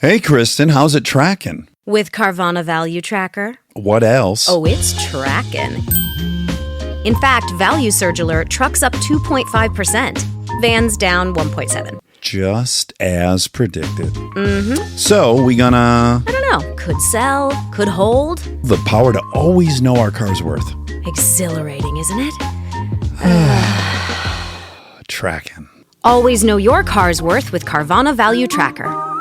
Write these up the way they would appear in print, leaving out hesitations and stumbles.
Hey, Kristen, how's it tracking? With Carvana Value Tracker. What else? Oh, it's tracking. In fact, Value Surge Alert trucks up 2.5%. Vans down 1.7%. Just as predicted. So, we gonna... I don't know. Could sell, could hold. The power to always know our car's worth. Exhilarating, isn't it? Tracking. Always know your car's worth with Carvana Value Tracker.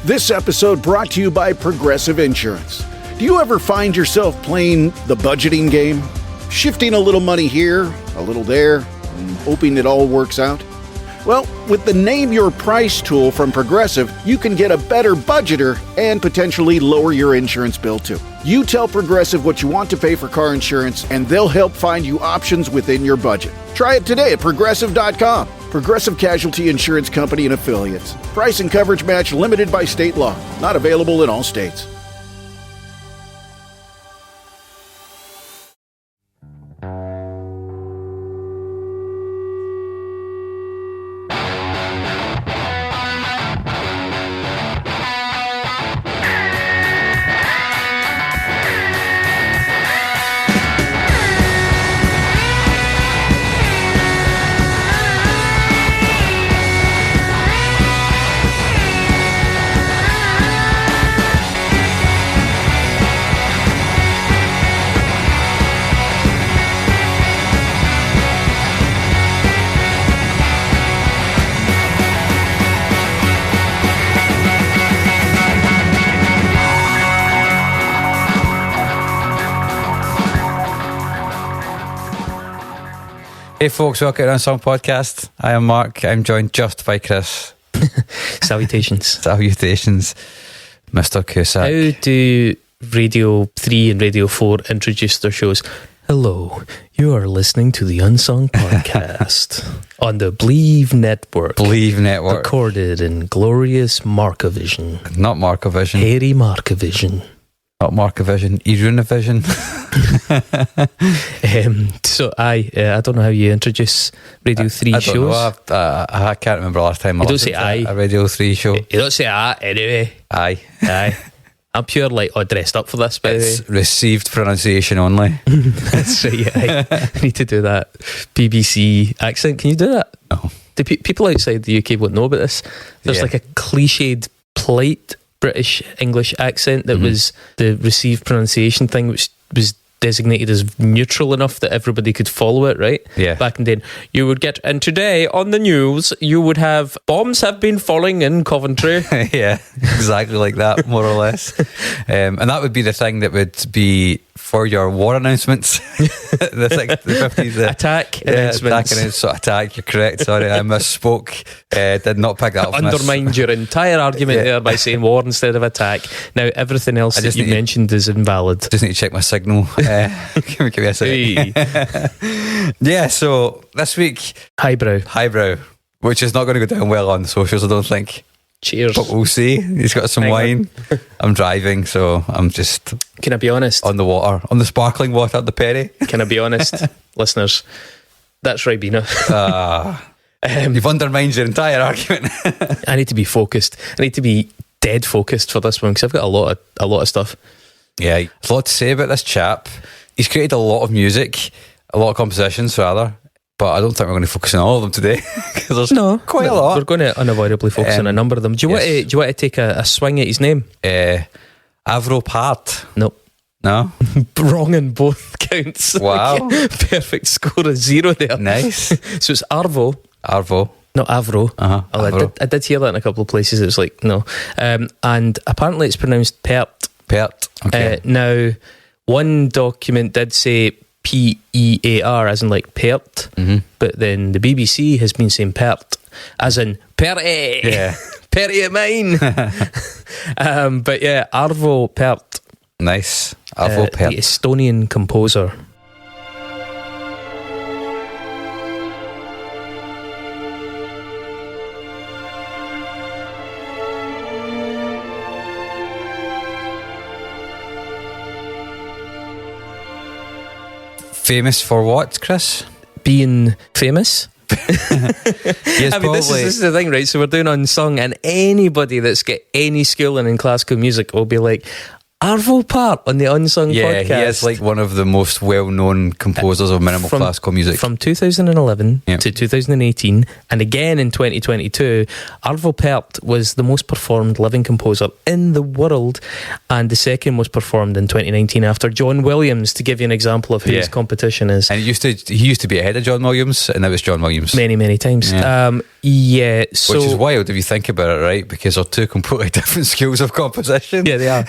This episode brought to you by Progressive Insurance. Do you ever find yourself playing the budgeting game? Shifting a little money here, a little there, and hoping it all works out? Well, with the Name Your Price tool from Progressive, you can get a better budgeter and potentially lower your insurance bill too. You tell Progressive what you want to pay for car insurance, and they'll help find you options within your budget. Try it today at Progressive.com. Progressive Casualty Insurance Company and Affiliates. Price and coverage match limited by state law. Not available in all states. Hey folks, welcome to the Unsung Podcast. I am Mark. I'm joined just by Chris. Salutations. Salutations, Mr. Cusack. How do Radio 3 and Radio 4 introduce their shows? Hello, you are listening to the Unsung Podcast on the Believe Network. Believe Network. Recorded in glorious Markovision. Not Markovision. Hairy Markovision. Not Markovision. Irunivision. So I don't know how you introduce Radio 3 I shows. don't know. I can't remember the last time I You don't listened say to aye. a Radio 3 show. You don't say anyway. Aye. Aye. I'm pure dressed up for this, by the way. It's received pronunciation only. That's right, yeah. I need to do that BBC accent. Can you do that? No. The people outside the UK won't know about this. There's like a cliched, polite British English accent that was the received pronunciation thing, which was designated as neutral enough that everybody could follow it, right? Yeah. Back in the day, you would get, and today on the news, you would have bombs have been falling in Coventry. Yeah, exactly like that, more or less. And that would be the thing that would be for your war announcements. the 50s. Attack announcements. Attack, you're correct. Sorry, I misspoke. Did not pick that up. Undermined your entire argument there by saying war instead of attack. Now, everything else that you mentioned is invalid. Just need to check my signal. Give me a second. Hey. Yeah, so this week, Highbrow, which is not going to go down well on the socials, I don't think. Cheers. But we'll see. He's got some wine. I'm driving, so I'm just... Can I be honest? On the water. On the sparkling water at the Perry. Can I be honest? Listeners, that's Ribena. You've undermined your entire argument. I need to be focused. I need to be dead focused for this one because I've got a lot of stuff. Yeah, there's a lot to say about this chap. He's created a lot of music, a lot of compositions rather, but I don't think we're going to focus on all of them today because there's quite a lot. We're going to unavoidably focus on a number of them. Do you want to take a swing at his name? Arvo Pärt. No, wrong in both counts. Wow. Perfect score of 0 there. Nice. So it's Arvo, not Avro. Avro. I did hear that in a couple of places. It was like no, and apparently it's pronounced Pärt. Okay. Now, one document did say P-E-A-R, as in like Pärt, but then the BBC has been saying Pärt, as in Perry. Yeah. Perry at mine. But yeah, Arvo Pärt. Nice. Arvo Pärt. The Estonian composer. Famous for what, Chris? Being famous. Yes, I mean, this is the thing, right? So we're doing Unsung, and anybody that's got any schooling in classical music will be like, Arvo Pärt on the Unsung podcast. He is like one of the most well-known composers of minimal classical music. From 2011 to 2018, and again in 2022, Arvo Pärt was the most performed living composer in the world, and the second most performed in 2019 after John Williams, to give you an example of who his competition is. And he used to be ahead of John Williams, and that was John Williams. Many times. Yeah. So, which is wild if you think about it, right? Because they're two completely different schools of composition. Yeah, they are.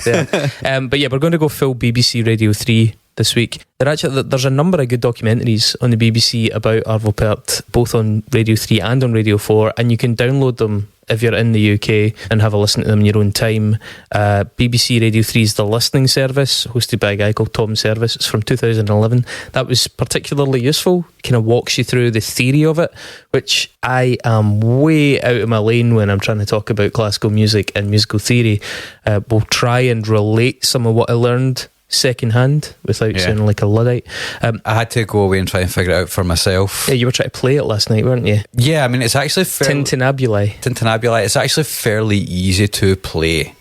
But yeah, we're going to go full BBC Radio 3 this week. There's a number of good documentaries on the BBC about Arvo Pärt, both on Radio 3 and on Radio 4, and you can download them if you're in the UK and have a listen to them in your own time. BBC Radio 3 is The Listening Service, hosted by a guy called Tom Service. It's from 2011. That was particularly useful. Kind of walks you through the theory of it, which I am way out of my lane when I'm trying to talk about classical music and musical theory. We'll try and relate some of what I learned secondhand without sounding like a Luddite. I had to go away and try and figure it out for myself. Yeah, you were trying to play it last night, weren't you? Yeah, I mean, it's actually Tintinnabuli. It's actually fairly easy to play.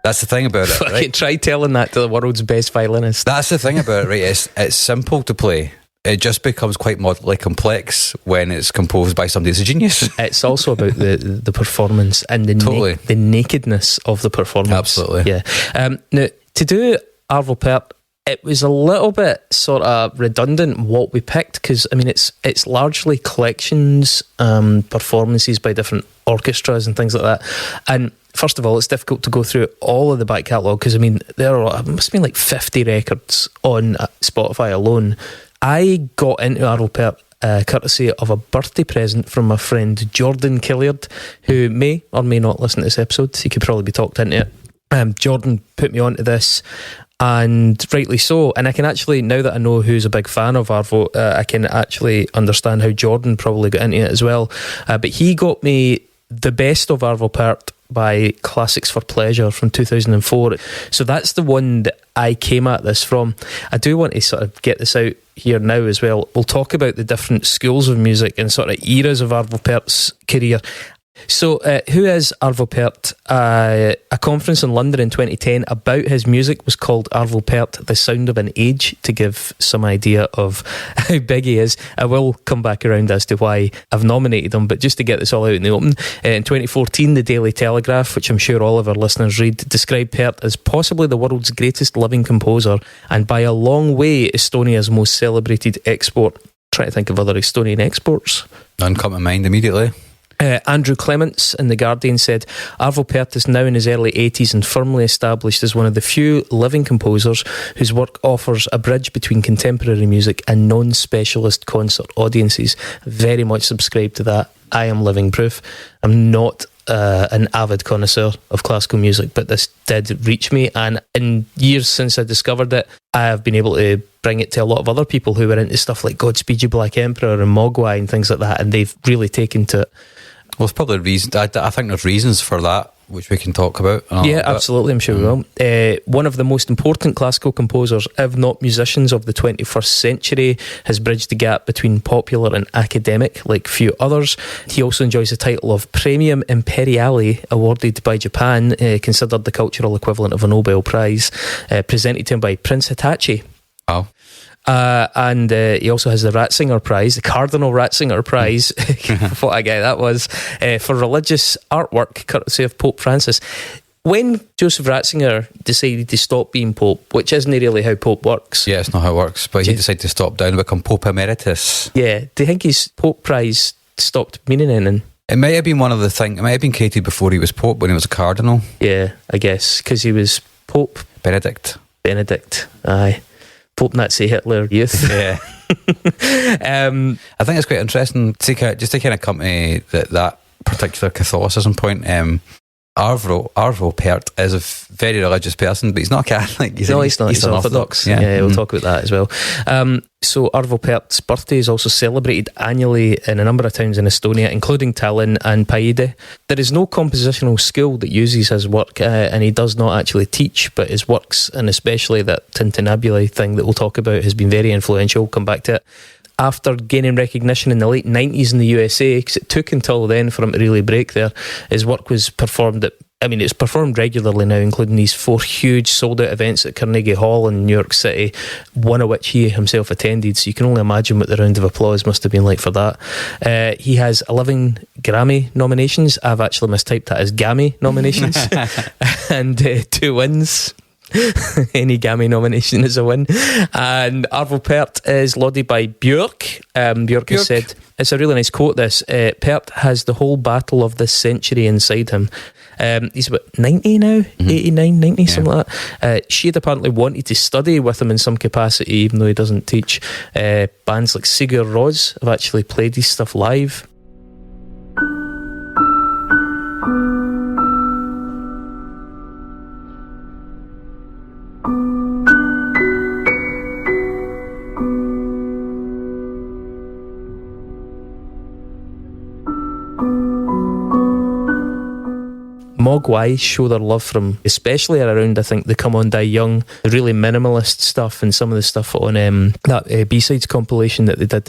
That's the thing about it, right? Try telling that to the world's best violinist. That's the thing about it, right? It's simple to play. It just becomes quite moderately complex when it's composed by somebody that's a genius. It's also about the performance and the nakedness of the performance. Absolutely. Yeah. Now, to do Arvo Pärt, it was a little bit sort of redundant what we picked, because I mean it's largely collections, performances by different orchestras and things like that. And first of all, it's difficult to go through all of the back catalogue, because I mean there must have been like 50 records on Spotify alone. I got into Arvo Pärt courtesy of a birthday present from my friend Jordan Killiard, who may or may not listen to this episode. He could probably be talked into it. Jordan put me onto this, and rightly so. And I can actually, now that I know who's a big fan of Arvo, I can actually understand how Jordan probably got into it as well. But he got me the best of Arvo Pärt by Classics for Pleasure from 2004. So that's the one that I came at this from. I do want to sort of get this out here now as well. We'll talk about the different schools of music and sort of eras of Arvo Pärt's career. So who is Arvo Pärt? A conference in London in 2010 about his music was called Arvo Pärt, The Sound of an Age, to give some idea of how big he is. I will come back around as to why I've nominated him, but just to get this all out in the open, in 2014 the Daily Telegraph, which I'm sure all of our listeners read, described Pärt as possibly the world's greatest living composer and by a long way Estonia's most celebrated export. Trying to think of other Estonian exports. None come to mind immediately. Andrew Clements in The Guardian said, Arvo Pärt is now in his early 80s and firmly established as one of the few living composers whose work offers a bridge between contemporary music and non-specialist concert audiences. Very much subscribe to that. I am living proof. I'm not an avid connoisseur of classical music, but this did reach me, and in years since I discovered it, I have been able to bring it to a lot of other people who were into stuff like Godspeed You Black Emperor and Mogwai and things like that, and they've really taken to it. Well, it's probably reasons. I think there's reasons for that, which we can talk about. Yeah, absolutely, I'm sure we will. One of the most important classical composers, if not musicians, of the 21st century, has bridged the gap between popular and academic like few others. He also enjoys the title of Premium Imperiale, awarded by Japan, considered the cultural equivalent of a Nobel Prize, presented to him by Prince Hitachi. Oh. And he also has the Ratzinger Prize, the Cardinal Ratzinger Prize, what a guy that was, for religious artwork, courtesy of Pope Francis. When Joseph Ratzinger decided to stop being Pope, which isn't really how Pope works. Yeah, it's not how it works, but he decided to stop down and become Pope Emeritus. Yeah, do you think his Pope Prize stopped meaning anything? It might have been one of the things, it might have been created before he was Pope, when he was a Cardinal. Yeah, I guess, because he was Pope Benedict, aye. Pope Nazi Hitler youth. Yeah. I think it's quite interesting to kind of come to that particular Catholicism point. Arvo Pärt is a very religious person, but he's not Catholic. He's not. He's Orthodox. Yeah, we'll talk about that as well. So Arvo Pärt's birthday is also celebrated annually in a number of towns in Estonia, including Tallinn and Paide. There is no compositional school that uses his work, and he does not actually teach, but his works, and especially that Tintinnabuli thing that we'll talk about, has been very influential. We'll come back to it. After gaining recognition in the late 90s in the USA, because it took until then for him to really break there, his work was performed it's performed regularly now, including these 4 huge sold-out events at Carnegie Hall in New York City, one of which he himself attended, so you can only imagine what the round of applause must have been like for that. He has 11 Grammy nominations. I've actually mistyped that as Gammy nominations. And 2 wins. Any Gammy nomination is a win. And Arvo Pärt is lauded by Björk. Björk has said, it's a really nice quote this, Pärt has the whole battle of this century inside him. He's about 90 now, 89, 90, something like that. She had apparently wanted to study with him in some capacity, even though he doesn't teach. Bands like Sigur Rós have actually played his stuff live. Mogwai show their love from, especially around, I think, the Come On Die Young, the really minimalist stuff, and some of the stuff on that B-Sides compilation that they did.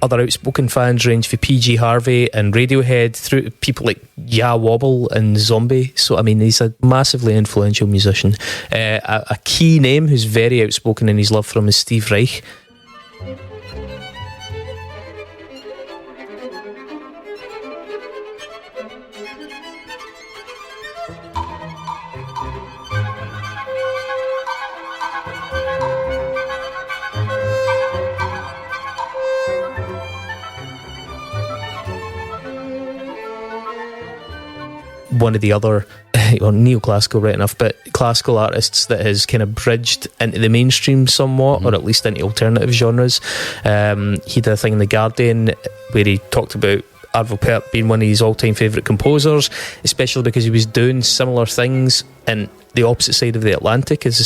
Other outspoken fans range from PG Harvey and Radiohead through to people like Ya Wobble and Zombie. So, I mean, he's a massively influential musician. A key name who's very outspoken in his love for him is Steve Reich. One of the other neoclassical, right enough, but classical artists that has kind of bridged into the mainstream somewhat, or at least into alternative genres. He did a thing in The Guardian where he talked about Arvo Pärt being one of his all-time favourite composers, especially because he was doing similar things in the opposite side of the Atlantic at the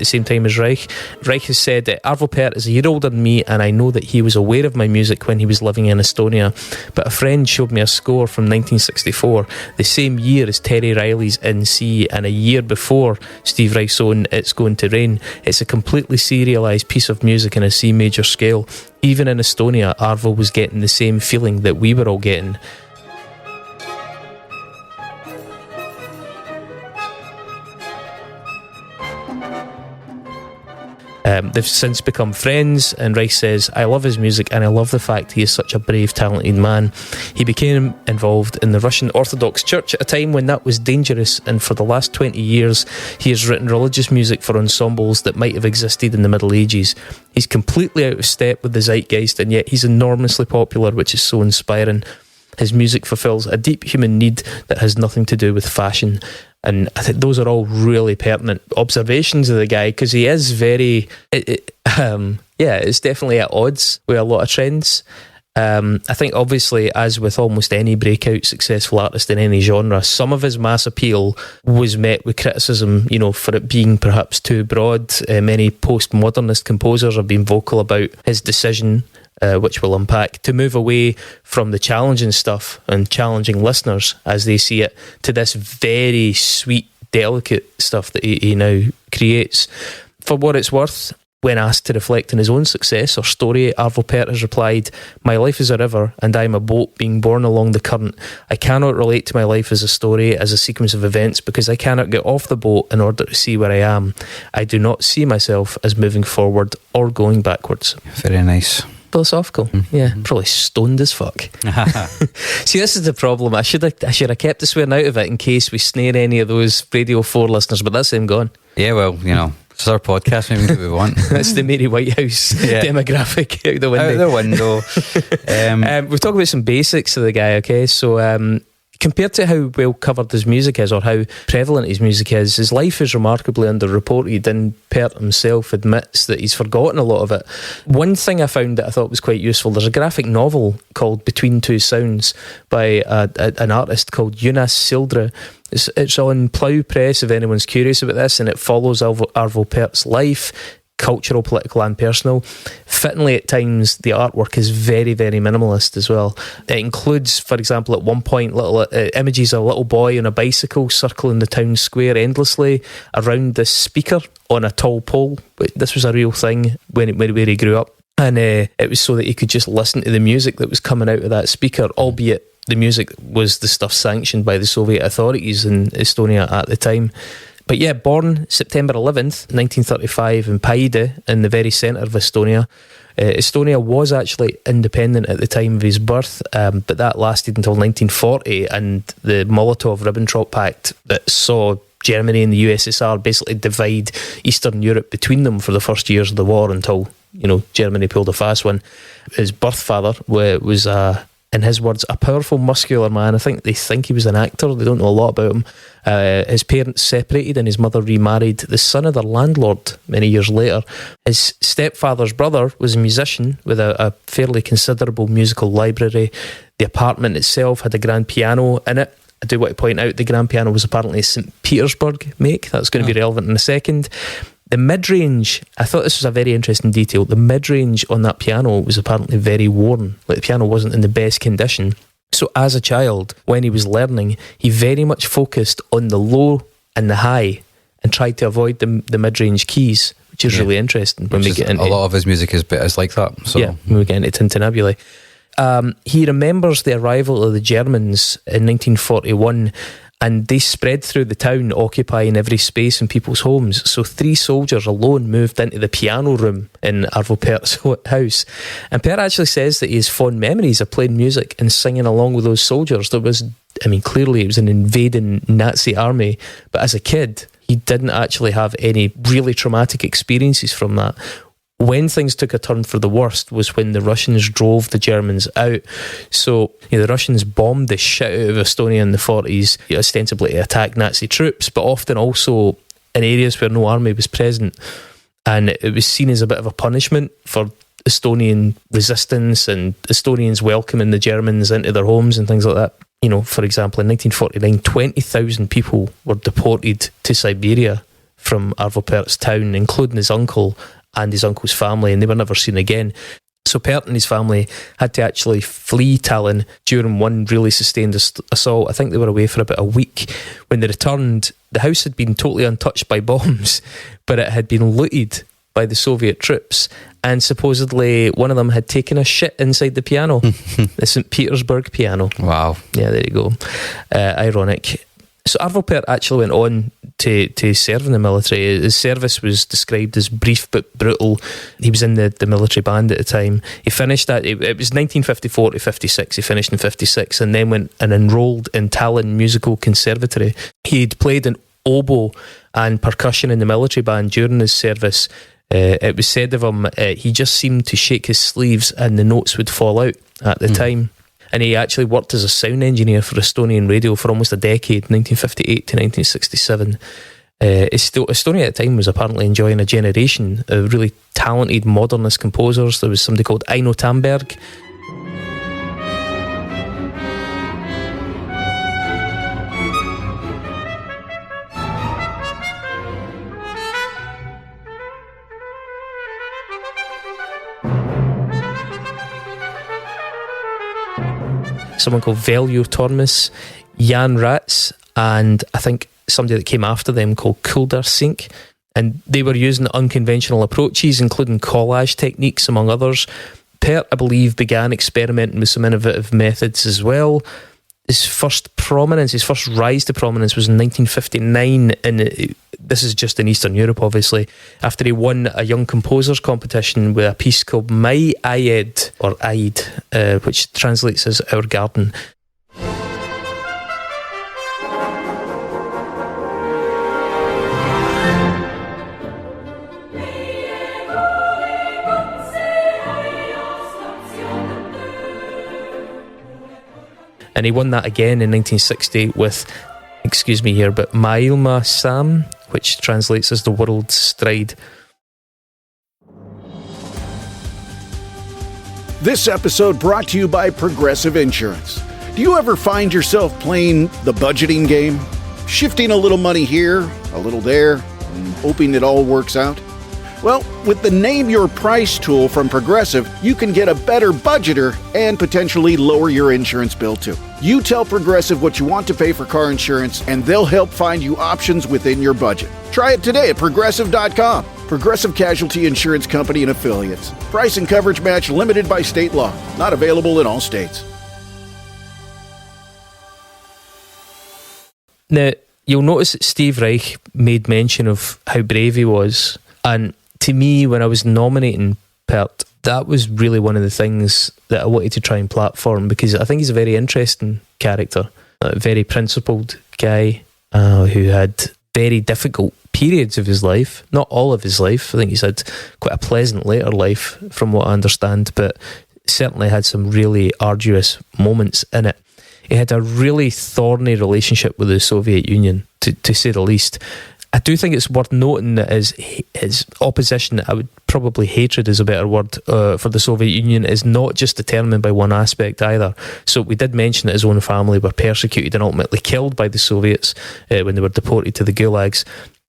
same time as Reich. Reich has said that Arvo Pärt is a year older than me, and I know that he was aware of my music when he was living in Estonia, but a friend showed me a score from 1964, the same year as Terry Riley's In C, and a year before Steve Reich's own It's Going to Rain. It's a completely serialised piece of music in a C major scale. Even in Estonia, Arvo was getting the same feeling that we were all getting. They've since become friends, and Reich says, I love his music and I love the fact he is such a brave, talented man. He became involved in the Russian Orthodox Church at a time when that was dangerous, and for the last 20 years he has written religious music for ensembles that might have existed in the Middle Ages. He's completely out of step with the zeitgeist, and yet he's enormously popular, which is so inspiring. His music fulfills a deep human need that has nothing to do with fashion. And I think those are all really pertinent observations of the guy, because he is very, it's definitely at odds with a lot of trends. I think obviously, as with almost any breakout successful artist in any genre, some of his mass appeal was met with criticism, for it being perhaps too broad. Many postmodernist composers have been vocal about his decision, which we'll unpack, to move away from the challenging stuff and challenging listeners as they see it to this very sweet, delicate stuff that he now creates. For what it's worth, when asked to reflect on his own success or story, Arvo Pärt has replied, my life is a river and I am a boat being borne along the current. I cannot relate to my life as a story, as a sequence of events, because I cannot get off the boat in order to see where I am. I do not see myself as moving forward or going backwards. Very nice. Philosophical. Yeah, probably stoned as fuck. See, this is the problem. I should have kept the swearing out of it in case we snare any of those Radio 4 listeners, but that's them gone. Yeah, well, it's our podcast, maybe we do what we want. That's the Mary Whitehouse demographic out the window. Out the window. We've talked about some basics of the guy, okay? So compared to how well covered his music is, or how prevalent his music is, his life is remarkably underreported, and Pärt himself admits that he's forgotten a lot of it. One thing I found that I thought was quite useful, there's a graphic novel called Between Two Sounds by an artist called Jonas Sildre. It's on Plough Press if anyone's curious about this, and it follows Arvo Pärt's life, cultural, political and personal. Fittingly, at times the artwork is very, very minimalist as well. It includes, for example, at one point little images of a little boy on a bicycle circling the town square endlessly around this speaker on a tall pole. This was a real thing where he grew up, and it was so that he could just listen to the music that was coming out of that speaker, albeit the music was the stuff sanctioned by the Soviet authorities in Estonia at the time. But yeah, born September 11th, 1935 in Paide, in the very centre of Estonia. Estonia was actually independent at the time of his birth, but that lasted until 1940, and the Molotov-Ribbentrop Pact that saw Germany and the USSR basically divide Eastern Europe between them for the first years of the war until, Germany pulled a fast one. His birth father was in his words, a powerful, muscular man. I think they think he was an actor. They don't know a lot about him. His parents separated and his mother remarried the son of their landlord many years later. His stepfather's brother was a musician with a fairly considerable musical library. The apartment itself had a grand piano in it. I do want to point out the grand piano was apparently a St. Petersburg make. That's going to be relevant in a second. The mid-range, I thought this was a very interesting detail. The mid-range on that piano was apparently very worn. Like, the piano wasn't in the best condition. So as a child, when he was learning, he very much focused on the low and the high and tried to avoid the mid-range keys, which is really interesting when we get into... A lot of his music is like that. So. Yeah, when we get into Tintinnabuli. He remembers the arrival of the Germans in 1941, and they spread through the town, occupying every space in people's homes. So 3 soldiers alone moved into the piano room in Arvo Pärt's house. And Pärt actually says that he has fond memories of playing music and singing along with those soldiers. Clearly it was an invading Nazi army, but as a kid, he didn't actually have any really traumatic experiences from that. When things took a turn for the worst was when the Russians drove the Germans out. So, the Russians bombed the shit out of Estonia in the 40s, ostensibly to attack Nazi troops, but often also in areas where no army was present. And it was seen as a bit of a punishment for Estonian resistance and Estonians welcoming the Germans into their homes and things like that. For example, in 1949, 20,000 people were deported to Siberia from Arvo Pärt's town, including his uncle and his uncle's family, and they were never seen again. So Pärt and his family had to actually flee Tallinn during one really sustained assault. I think they were away for about a week. When they returned, the house had been totally untouched by bombs, but it had been looted by the Soviet troops, and supposedly one of them had taken a shit inside the piano, the St. Petersburg piano. Wow. Yeah, there you go. Ironic. So Arvo Pärt actually went on to serve in the military. His service was described as brief but brutal. He was in the military band at the time. He finished that, it was 1954 to 56. He finished in 56 and then went and enrolled in Tallinn Musical Conservatory. He'd played an oboe and percussion in the military band during his service. It was said of him, he just seemed to shake his sleeves and the notes would fall out at the time. And he actually worked as a sound engineer for Estonian radio for almost a decade, 1958 to 1967. Estonia at the time was apparently enjoying a generation of really talented modernist composers. There was somebody called Aino Tamberg. Someone called Veljo Tormes, Jan Rats, and I think somebody that came after them called Kuldar Sink. And they were using unconventional approaches, including collage techniques, among others. Pärt, I believe, began experimenting with some innovative methods as well. His first rise to prominence was in 1959, and this is just in Eastern Europe, obviously, after he won a young composers competition with a piece called My Ayed, or Aid, which translates as Our Garden. And he won that again in 1960 with, excuse me here, but Mailma Sam, which translates as the world's stride. This episode brought to you by Progressive Insurance. Do you ever find yourself playing the budgeting game? Shifting a little money here, a little there, and hoping it all works out? Well, with the Name Your Price tool from Progressive, you can get a better budgeter and potentially lower your insurance bill too. You tell Progressive what you want to pay for car insurance, and they'll help find you options within your budget. Try it today at Progressive.com. Progressive Casualty Insurance Company and Affiliates. Price and coverage match limited by state law. Not available in all states. Now, you'll notice that Steve Reich made mention of how brave he was. And to me, when I was nominating Pärt, that was really one of the things that I wanted to try and platform, because I think he's a very interesting character, a very principled guy who had very difficult periods of his life. Not all of his life. I think he's had quite a pleasant later life, from what I understand, but certainly had some really arduous moments in it. He had a really thorny relationship with the Soviet Union, to say the least. I do think it's worth noting that his opposition, I would probably hatred is a better word, for the Soviet Union, is not just determined by one aspect either. So we did mention that his own family were persecuted and ultimately killed by the Soviets when they were deported to the gulags.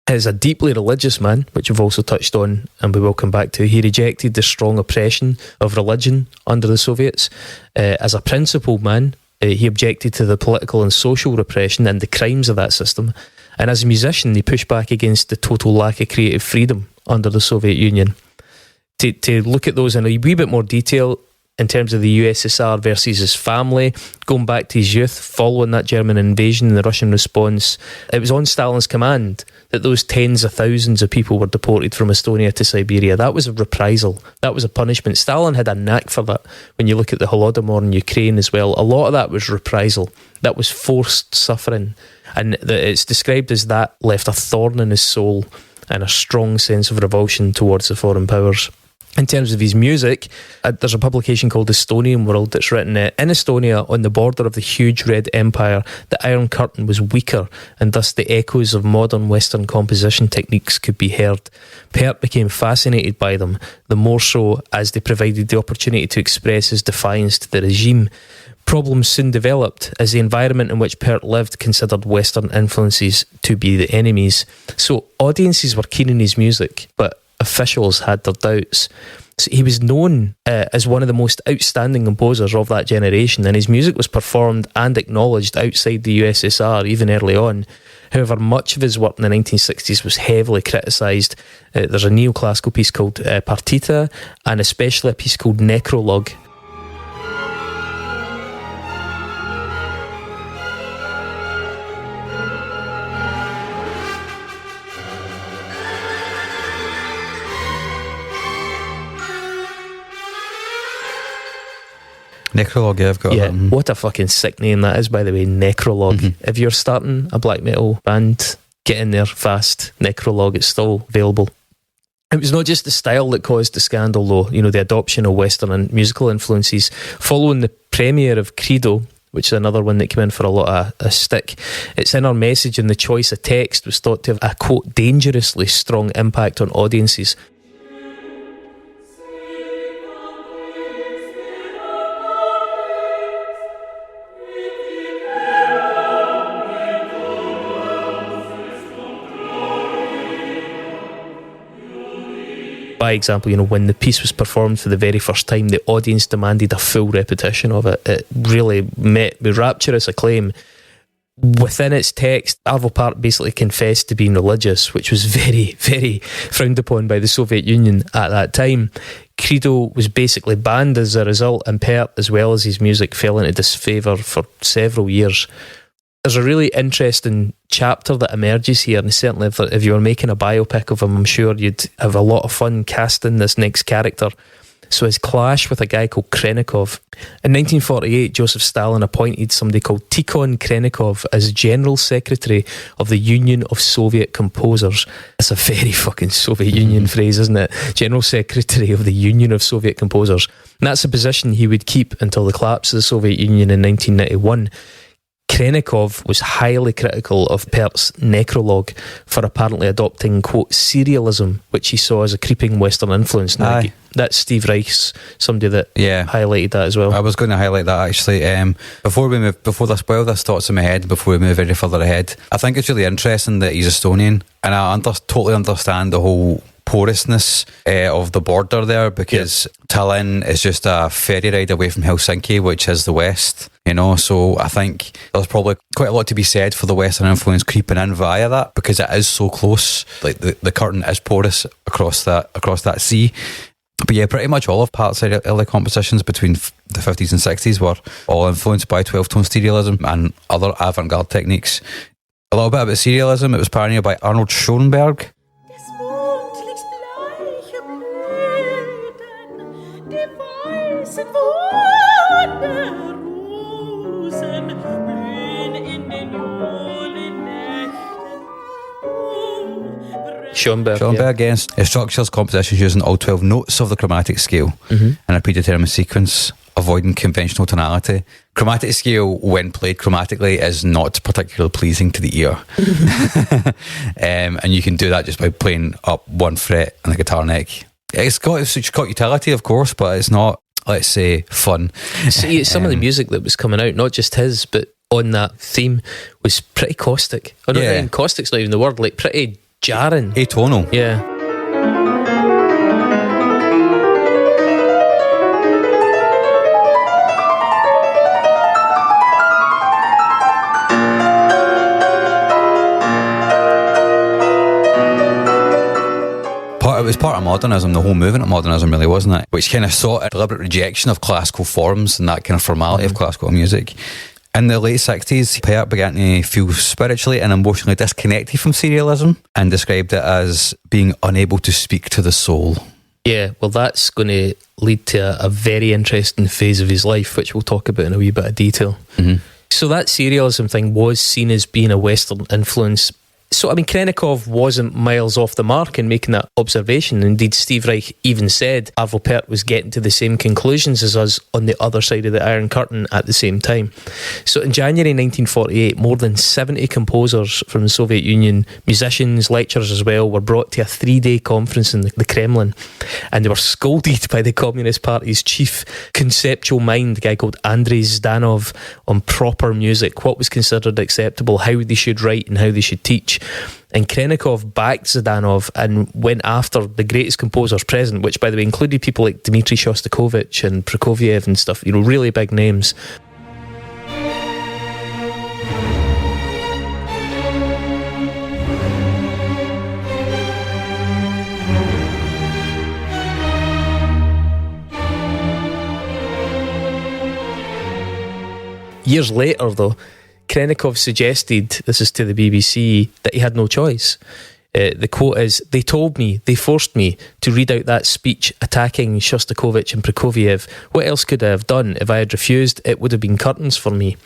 He's a deeply religious man, which we've also touched on and we will come back to. He rejected the strong oppression of religion under the Soviets. As a principled man, he objected to the political and social repression and the crimes of that system. And as a musician, he pushed back against the total lack of creative freedom under the Soviet Union. To look at those in a wee bit more detail in terms of the USSR versus his family, going back to his youth, following that German invasion and the Russian response, it was on Stalin's command that those tens of thousands of people were deported from Estonia to Siberia. That was a reprisal. That was a punishment. Stalin had a knack for that. When you look at the Holodomor in Ukraine as well, a lot of that was reprisal. That was forced suffering. And it's described as that left a thorn in his soul and a strong sense of revulsion towards the foreign powers. In terms of his music, there's a publication called Estonian World that's written in Estonia, on the border of the huge red empire, the Iron Curtain was weaker, and thus the echoes of modern Western composition techniques could be heard. Pärt became fascinated by them, the more so as they provided the opportunity to express his defiance to the regime. Problems soon developed as the environment in which Pärt lived considered Western influences to be the enemies. So audiences were keen on his music, but officials had their doubts. So he was known as one of the most outstanding composers of that generation, and his music was performed and acknowledged outside the USSR even early on. However, much of his work in the 1960s was heavily criticised. There's a neoclassical piece called Partita, and especially a piece called Necrologue. Necrologue, yeah, I've got Yeah, that. what a fucking sick name that is, by the way, Necrologue. Mm-hmm. If you're starting a black metal band, get in there fast. Necrologue is still available. It was not just the style that caused the scandal, though. You know, the adoption of Western and musical influences. Following the premiere of Credo, which is another one that came in for a lot of a stick, its inner message and the choice of text was thought to have a, quote, dangerously strong impact on audiences. By example, you know, when the piece was performed for the very first time, the audience demanded a full repetition of it. It really met with rapturous acclaim. Within its text, Arvo Pärt basically confessed to being religious, which was very, very frowned upon by the Soviet Union at that time. Credo was basically banned as a result, and Pärt, as well as his music, fell into disfavour for several years. There's a really interesting chapter that emerges here, and certainly if you were making a biopic of him, I'm sure you'd have a lot of fun casting this next character. So his clash with a guy called Krenikov. In 1948, Joseph Stalin appointed somebody called Tikhon Krenikov as General Secretary of the Union of Soviet Composers. That's a very fucking Soviet Union phrase, isn't it? General Secretary of the Union of Soviet Composers. And that's a position he would keep until the collapse of the Soviet Union in 1991. Krenikov was highly critical of Pärt's necrologue for apparently adopting, quote, serialism, which he saw as a creeping Western influence. Now, that's Steve Reich's somebody that highlighted that as well. I was going to highlight that actually. Before this thoughts in my head, before we move any further ahead, I think it's really interesting that he's Estonian, and I totally understand the whole porousness of the border there, because Tallinn is just a ferry ride away from Helsinki, which is the West, you know. So I think there's probably quite a lot to be said for the Western influence creeping in via that, because it is so close. Like the curtain is porous across that sea. But yeah, pretty much all of Pärt's early compositions between the 50s and 60s were all influenced by 12-tone serialism and other avant-garde techniques. A little bit about serialism, it was pioneered by Arnold Schoenberg. Schoenberg structures compositions using all 12 notes of the chromatic scale in a predetermined sequence, avoiding conventional tonality. Chromatic scale, when played chromatically, is not particularly pleasing to the ear. And you can do that just by playing up one fret on the guitar neck. It's got utility, of course, but it's not, let's say, fun. See, some of the music that was coming out, not just his, but on that theme, was pretty caustic. I don't think caustic's not even the word, like pretty jarring. Atonal. Yeah. It was part of modernism, the whole movement of modernism, really, wasn't it? Which kind of sought a deliberate rejection of classical forms and that kind of formality of classical music. In the late 60s, Pärt began to feel spiritually and emotionally disconnected from serialism and described it as being unable to speak to the soul. Yeah, well, that's going to lead to a very interesting phase of his life, which we'll talk about in a wee bit of detail. So that serialism thing was seen as being a Western influence. So, I mean, Krenikov wasn't miles off the mark in making that observation. Indeed, Steve Reich even said Arvo Pärt was getting to the same conclusions as us on the other side of the Iron Curtain at the same time. So in January 1948, more than 70 composers from the Soviet Union, musicians, lecturers as well, were brought to a 3-day conference in the Kremlin. And they were scolded by the Communist Party's chief conceptual mind, a guy called Andrei Zhdanov, on proper music, what was considered acceptable, how they should write and how they should teach. And Krenikov backed Zhdanov and went after the greatest composers present, which, by the way, included people like Dmitri Shostakovich and Prokofiev and stuff, you know, really big names. Years later, though, Krenikov suggested, this is to the BBC, that he had no choice. The quote is, "They told me, they forced me to read out that speech attacking Shostakovich and Prokofiev. What else could I have done? If I had refused, it would have been curtains for me."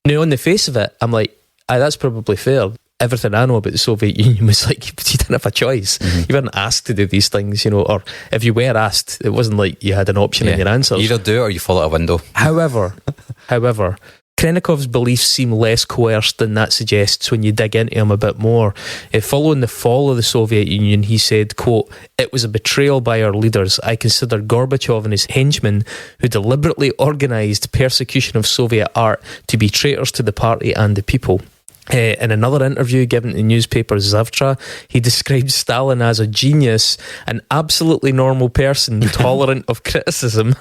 Now, on the face of it, I'm like, that's probably fair. Everything I know about the Soviet Union was like, you didn't have a choice. You weren't asked to do these things, you know, or if you were asked, it wasn't like you had an option in your answers. You either do it or you fall out a window. However, Krenikov's beliefs seem less coerced than that suggests when you dig into him a bit more. Following the fall of the Soviet Union, he said, quote, "It was a betrayal by our leaders. I consider Gorbachev and his henchmen, who deliberately organised persecution of Soviet art, to be traitors to the party and the people." In another interview given to the newspaper Zavtra, he described Stalin as a genius, an absolutely normal person, tolerant of criticism.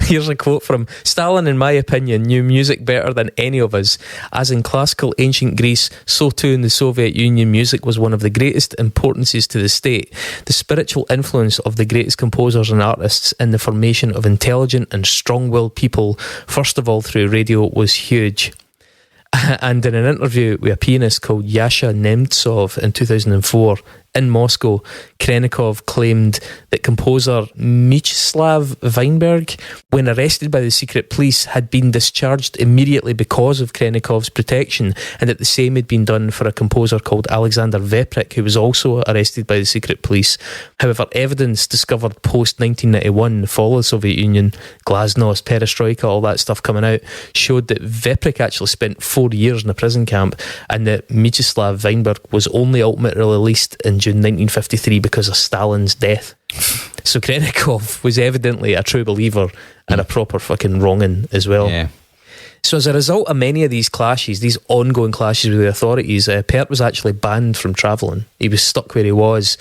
Here's a quote from him. "Stalin, in my opinion, knew music better than any of us. As in classical ancient Greece, so too in the Soviet Union, music was one of the greatest importances to the state. The spiritual influence of the greatest composers and artists in the formation of intelligent and strong-willed people, first of all through radio, was huge." And in an interview with a pianist called Yasha Nemtsov in 2004, in Moscow, Krennikov claimed that composer Mieczyslaw Weinberg, when arrested by the secret police, had been discharged immediately because of Krennikov's protection, and that the same had been done for a composer called Alexander Veprik, who was also arrested by the secret police. However, evidence discovered post-1991, the fall of the Soviet Union, Glasnost, Perestroika, all that stuff coming out, showed that Veprik actually spent 4 years in a prison camp, and that Mieczyslaw Weinberg was only ultimately released in June 1953 because of Stalin's death. So Krennikov was evidently a true believer and a proper fucking wrong'un as well. Yeah. So as a result of many of these clashes, these ongoing clashes with the authorities, Pärt was actually banned from travelling. He was stuck where he was.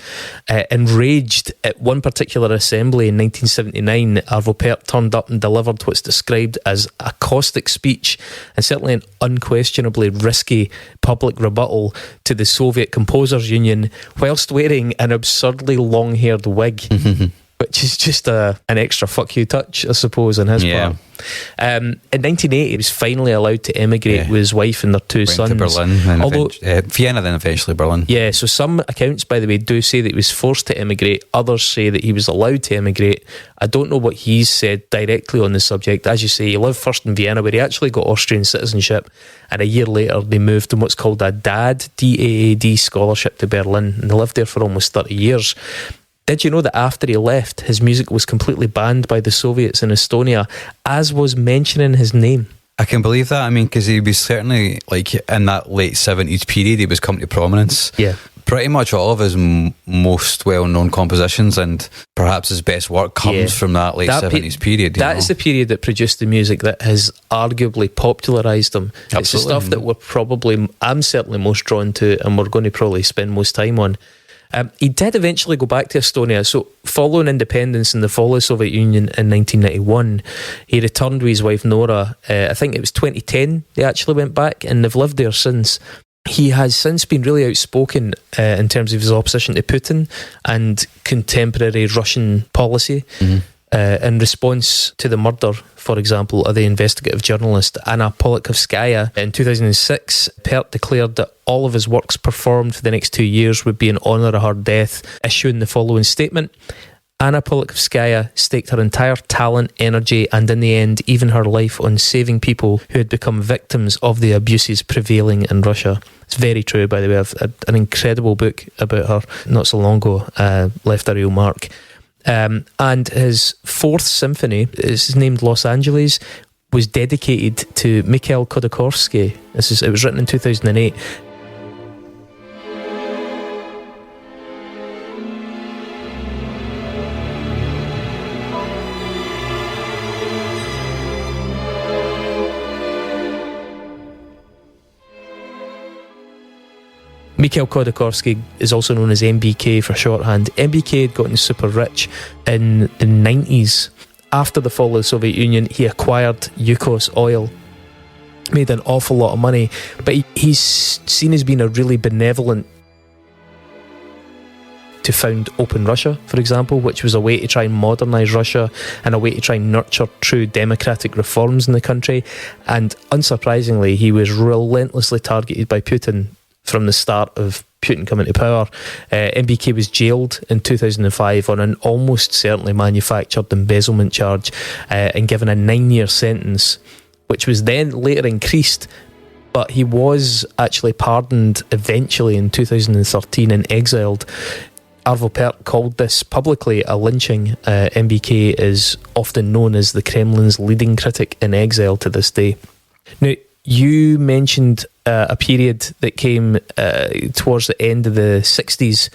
Enraged at one particular assembly in 1979, Arvo Pärt turned up and delivered what's described as a caustic speech, and certainly an unquestionably risky public rebuttal to the Soviet Composers Union, whilst wearing an absurdly long-haired wig. Which is just an extra fuck you touch, I suppose, on his part. In 1980, he was finally allowed to emigrate with his wife and their two sons. To Berlin, and Vienna, then eventually Berlin. Yeah, so some accounts, by the way, do say that he was forced to emigrate. Others say that he was allowed to emigrate. I don't know what he's said directly on the subject. As you say, he lived first in Vienna, where he actually got Austrian citizenship, and a year later they moved on what's called a DAAD, D-A-A-D scholarship to Berlin, and they lived there for almost 30 years. Did you know that after he left, his music was completely banned by the Soviets in Estonia, as was mentioning his name? I can believe that. I mean, because he was certainly, like, in that late 70s period, he was coming to prominence. Yeah. Pretty much all of his most well-known compositions and perhaps his best work comes from that late 70s period. That is the period that produced the music that has arguably popularised him. Absolutely. It's the stuff that I'm certainly most drawn to, and we're going to probably spend most time on. He did eventually go back to Estonia. So following independence and the fall of the Soviet Union in 1991, he returned with his wife Nora. I think it was 2010 they actually went back, and they've lived there since. He has since been really outspoken in terms of his opposition to Putin and contemporary Russian policy. In response to the murder, for example, of the investigative journalist Anna Politkovskaya in 2006, Pärt declared that all of his works performed for the next 2 years would be in honour of her death, issuing the following statement: Anna Politkovskaya staked her entire talent, energy, and in the end, even her life on saving people who had become victims of the abuses prevailing in Russia. It's very true, by the way. I've an incredible book about her not so long ago, left a real mark. And his fourth symphony is named Los Angeles, was dedicated to Mikhail Khodorkovsky. It was written in 2008. Mikhail Khodorkovsky is also known as MBK for shorthand. MBK had gotten super rich in the 90s. After the fall of the Soviet Union, he acquired Yukos oil, made an awful lot of money, but he's seen as being a really benevolent to found Open Russia, for example, which was a way to try and modernise Russia and a way to try and nurture true democratic reforms in the country. And unsurprisingly, he was relentlessly targeted by Putin from the start of Putin coming to power. MBK was jailed in 2005 on an almost certainly manufactured embezzlement charge and given a 9-year sentence, which was then later increased. But he was actually pardoned eventually in 2013 and exiled. Arvo Pärt called this publicly a lynching. MBK is often known as the Kremlin's leading critic in exile to this day. Now, you mentioned a period that came towards the end of the 60s.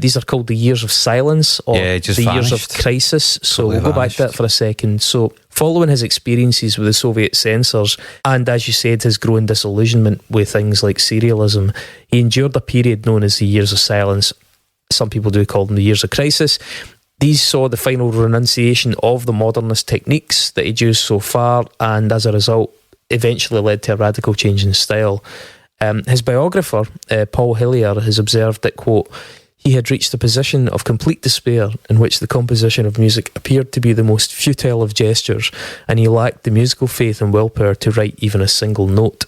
These are called the years of silence, or the years of crisis. So we'll go back to that for a second. So following his experiences with the Soviet censors, and as you said, his growing disillusionment with things like serialism, he endured a period known as the years of silence. Some people do call them the years of crisis. These saw the final renunciation of the modernist techniques that he'd used so far, and as a result, eventually led to a radical change in style. His biographer, Paul Hillier, has observed that, quote, he had reached a position of complete despair in which the composition of music appeared to be the most futile of gestures, and he lacked the musical faith and willpower to write even a single note.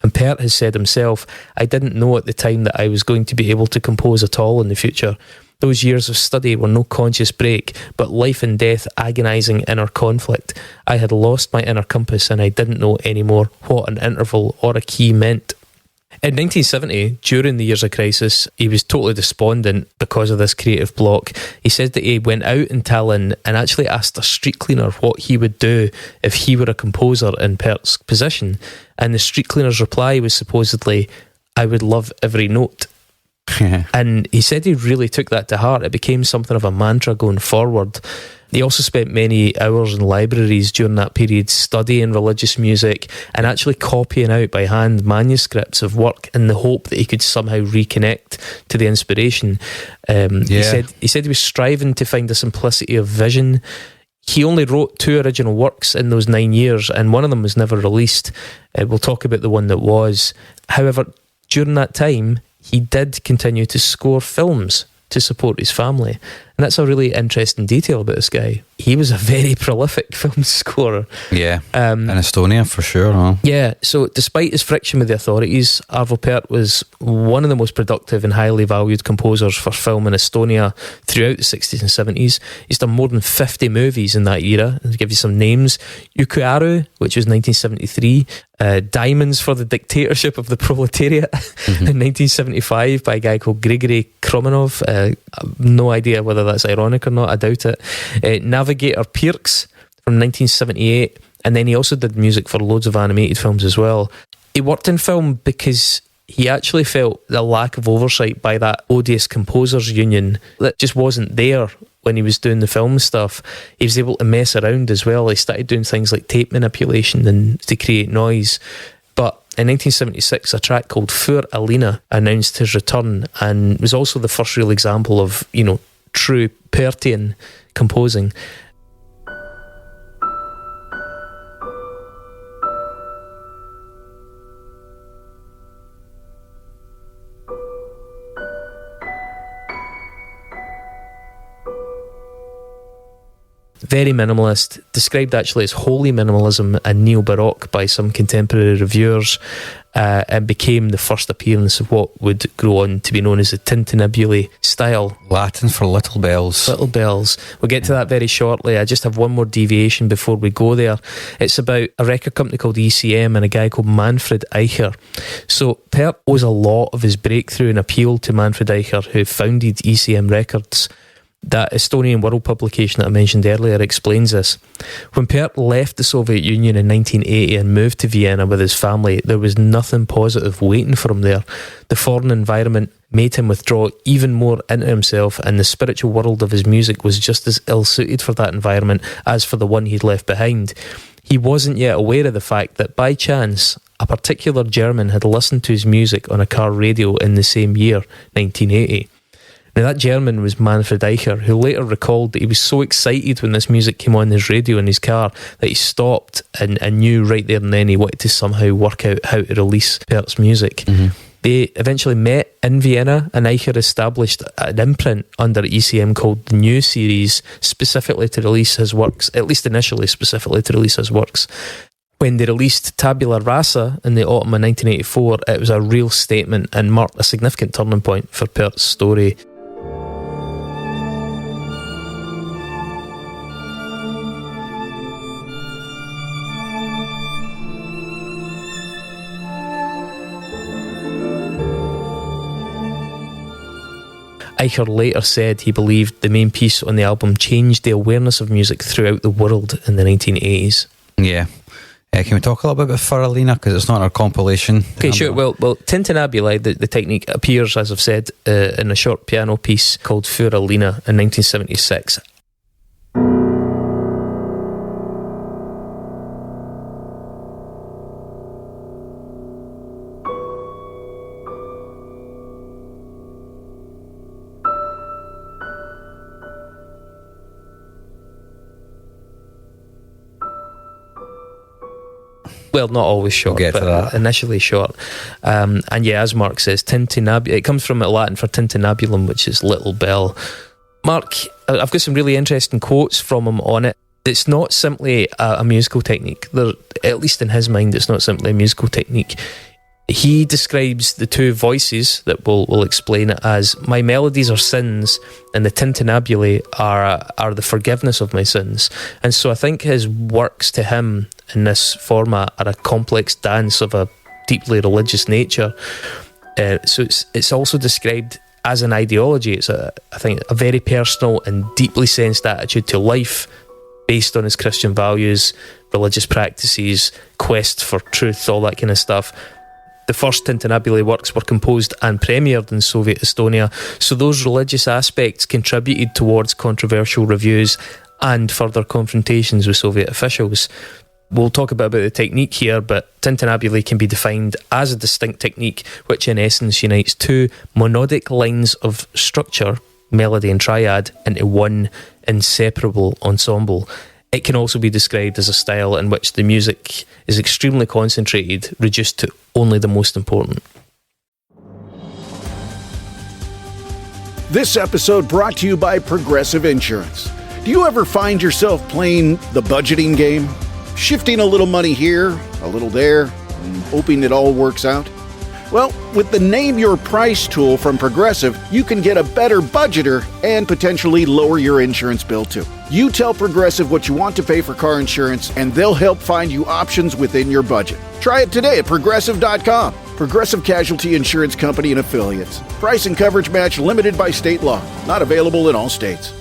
And Pärt has said himself, "I didn't know at the time that I was going to be able to compose at all in the future. Those years of study were no conscious break, but life and death agonising inner conflict. I had lost my inner compass and I didn't know anymore what an interval or a key meant." In 1970, during the years of crisis, he was totally despondent because of this creative block. He said that he went out in Tallinn and actually asked a street cleaner what he would do if he were a composer in Pärt's position. And the street cleaner's reply was supposedly, "I would love every note." And he said he really took that to heart. It became something of a mantra going forward. He also spent many hours in libraries during that period studying religious music and actually copying out by hand manuscripts of work in the hope that he could somehow reconnect to the inspiration. He said he was striving to find a simplicity of vision. He only wrote 2 original works in those 9 years, and one of them was never released. We'll talk about the one that was. However, during that time, he did continue to score films to support his family. And that's a really interesting detail about this guy. He was a very prolific film scorer. Yeah, in Estonia for sure. Huh? Yeah, so despite his friction with the authorities, Arvo Pärt was one of the most productive and highly valued composers for film in Estonia throughout the 60s and 70s. He's done more than 50 movies in that era. I'll give you some names. Yukuaru, which was 1973. Diamonds for the Dictatorship of the Proletariat in 1975 by a guy called Grigory Kromanov. No idea whether that's ironic or not, I doubt it. Navigator Pirks from 1978, and then he also did music for loads of animated films as well. He worked in film because he actually felt the lack of oversight by that odious composers union that just wasn't there when he was doing the film stuff. He was able to mess around as well. He started doing things like tape manipulation and to create noise. But in 1976, a track called Für Alina announced his return and was also the first real example of, true Pärtian composing. Very minimalist, described actually as holy minimalism and neo-baroque by some contemporary reviewers, and became the first appearance of what would go on to be known as the Tintinnabuli style. Latin for little bells. Little bells. We'll get to that very shortly. I just have one more deviation before we go there. It's about a record company called ECM and a guy called Manfred Eicher. So Pärt owes a lot of his breakthrough and appeal to Manfred Eicher, who founded ECM Records. That Estonian World publication that I mentioned earlier explains this. When Pärt left the Soviet Union in 1980 and moved to Vienna with his family, there was nothing positive waiting for him there. The foreign environment made him withdraw even more into himself, and the spiritual world of his music was just as ill-suited for that environment as for the one he'd left behind. He wasn't yet aware of the fact that by chance a particular German had listened to his music on a car radio in the same year, 1980. Now, that German was Manfred Eicher, who later recalled that he was so excited when this music came on his radio in his car that he stopped and knew right there and then he wanted to somehow work out how to release Pärt's music. They eventually met in Vienna, and Eicher established an imprint under ECM called the New Series, specifically to release his works, at least initially specifically to release his works. When they released Tabula Rasa in the autumn of 1984, it was a real statement and marked a significant turning point for Pärt's story. Eicher later said he believed the main piece on the album changed the awareness of music throughout the world in the 1980s. Yeah. Can we talk a little bit about Für Alina, because it's not our compilation? Okay, sure. Well, Tintinnabuli, the technique, appears, as I've said, in a short piano piece called Für Alina in 1976. Well, not always short, but initially short. And yeah, as Mark says, Tintinnabuli, it comes from Latin for tintinnabulum, which is little bell. Mark, I've got some really interesting quotes from him on it. It's not simply a musical technique. At least in his mind, it's not simply a musical technique. He describes the two voices that we'll explain it as: my melodies are sins, and the tintinnabuli are the forgiveness of my sins. And so I think his works to him in this format are a complex dance of a deeply religious nature. So it's also described as an ideology. It's I think a very personal and deeply sensed attitude to life, based on his Christian values, religious practices, quest for truth, all that kind of stuff. The first Tintinnabuli works were composed and premiered in Soviet Estonia, so those religious aspects contributed towards controversial reviews and further confrontations with Soviet officials. We'll talk a bit about the technique here, but Tintinnabuli can be defined as a distinct technique which in essence unites two monodic lines of structure, melody and triad, into one inseparable ensemble. It can also be described as a style in which the music is extremely concentrated, reduced to only the most important. This episode brought to you by Progressive Insurance. Do you ever find yourself playing the budgeting game? Shifting a little money here, a little there, and hoping it all works out? Well, with the Name Your Price tool from Progressive, you can get a better budgeter and potentially lower your insurance bill too. You tell Progressive what you want to pay for car insurance, and they'll help find you options within your budget. Try it today at Progressive.com. Progressive Casualty Insurance Company and Affiliates. Price and coverage match limited by state law. Not available in all states.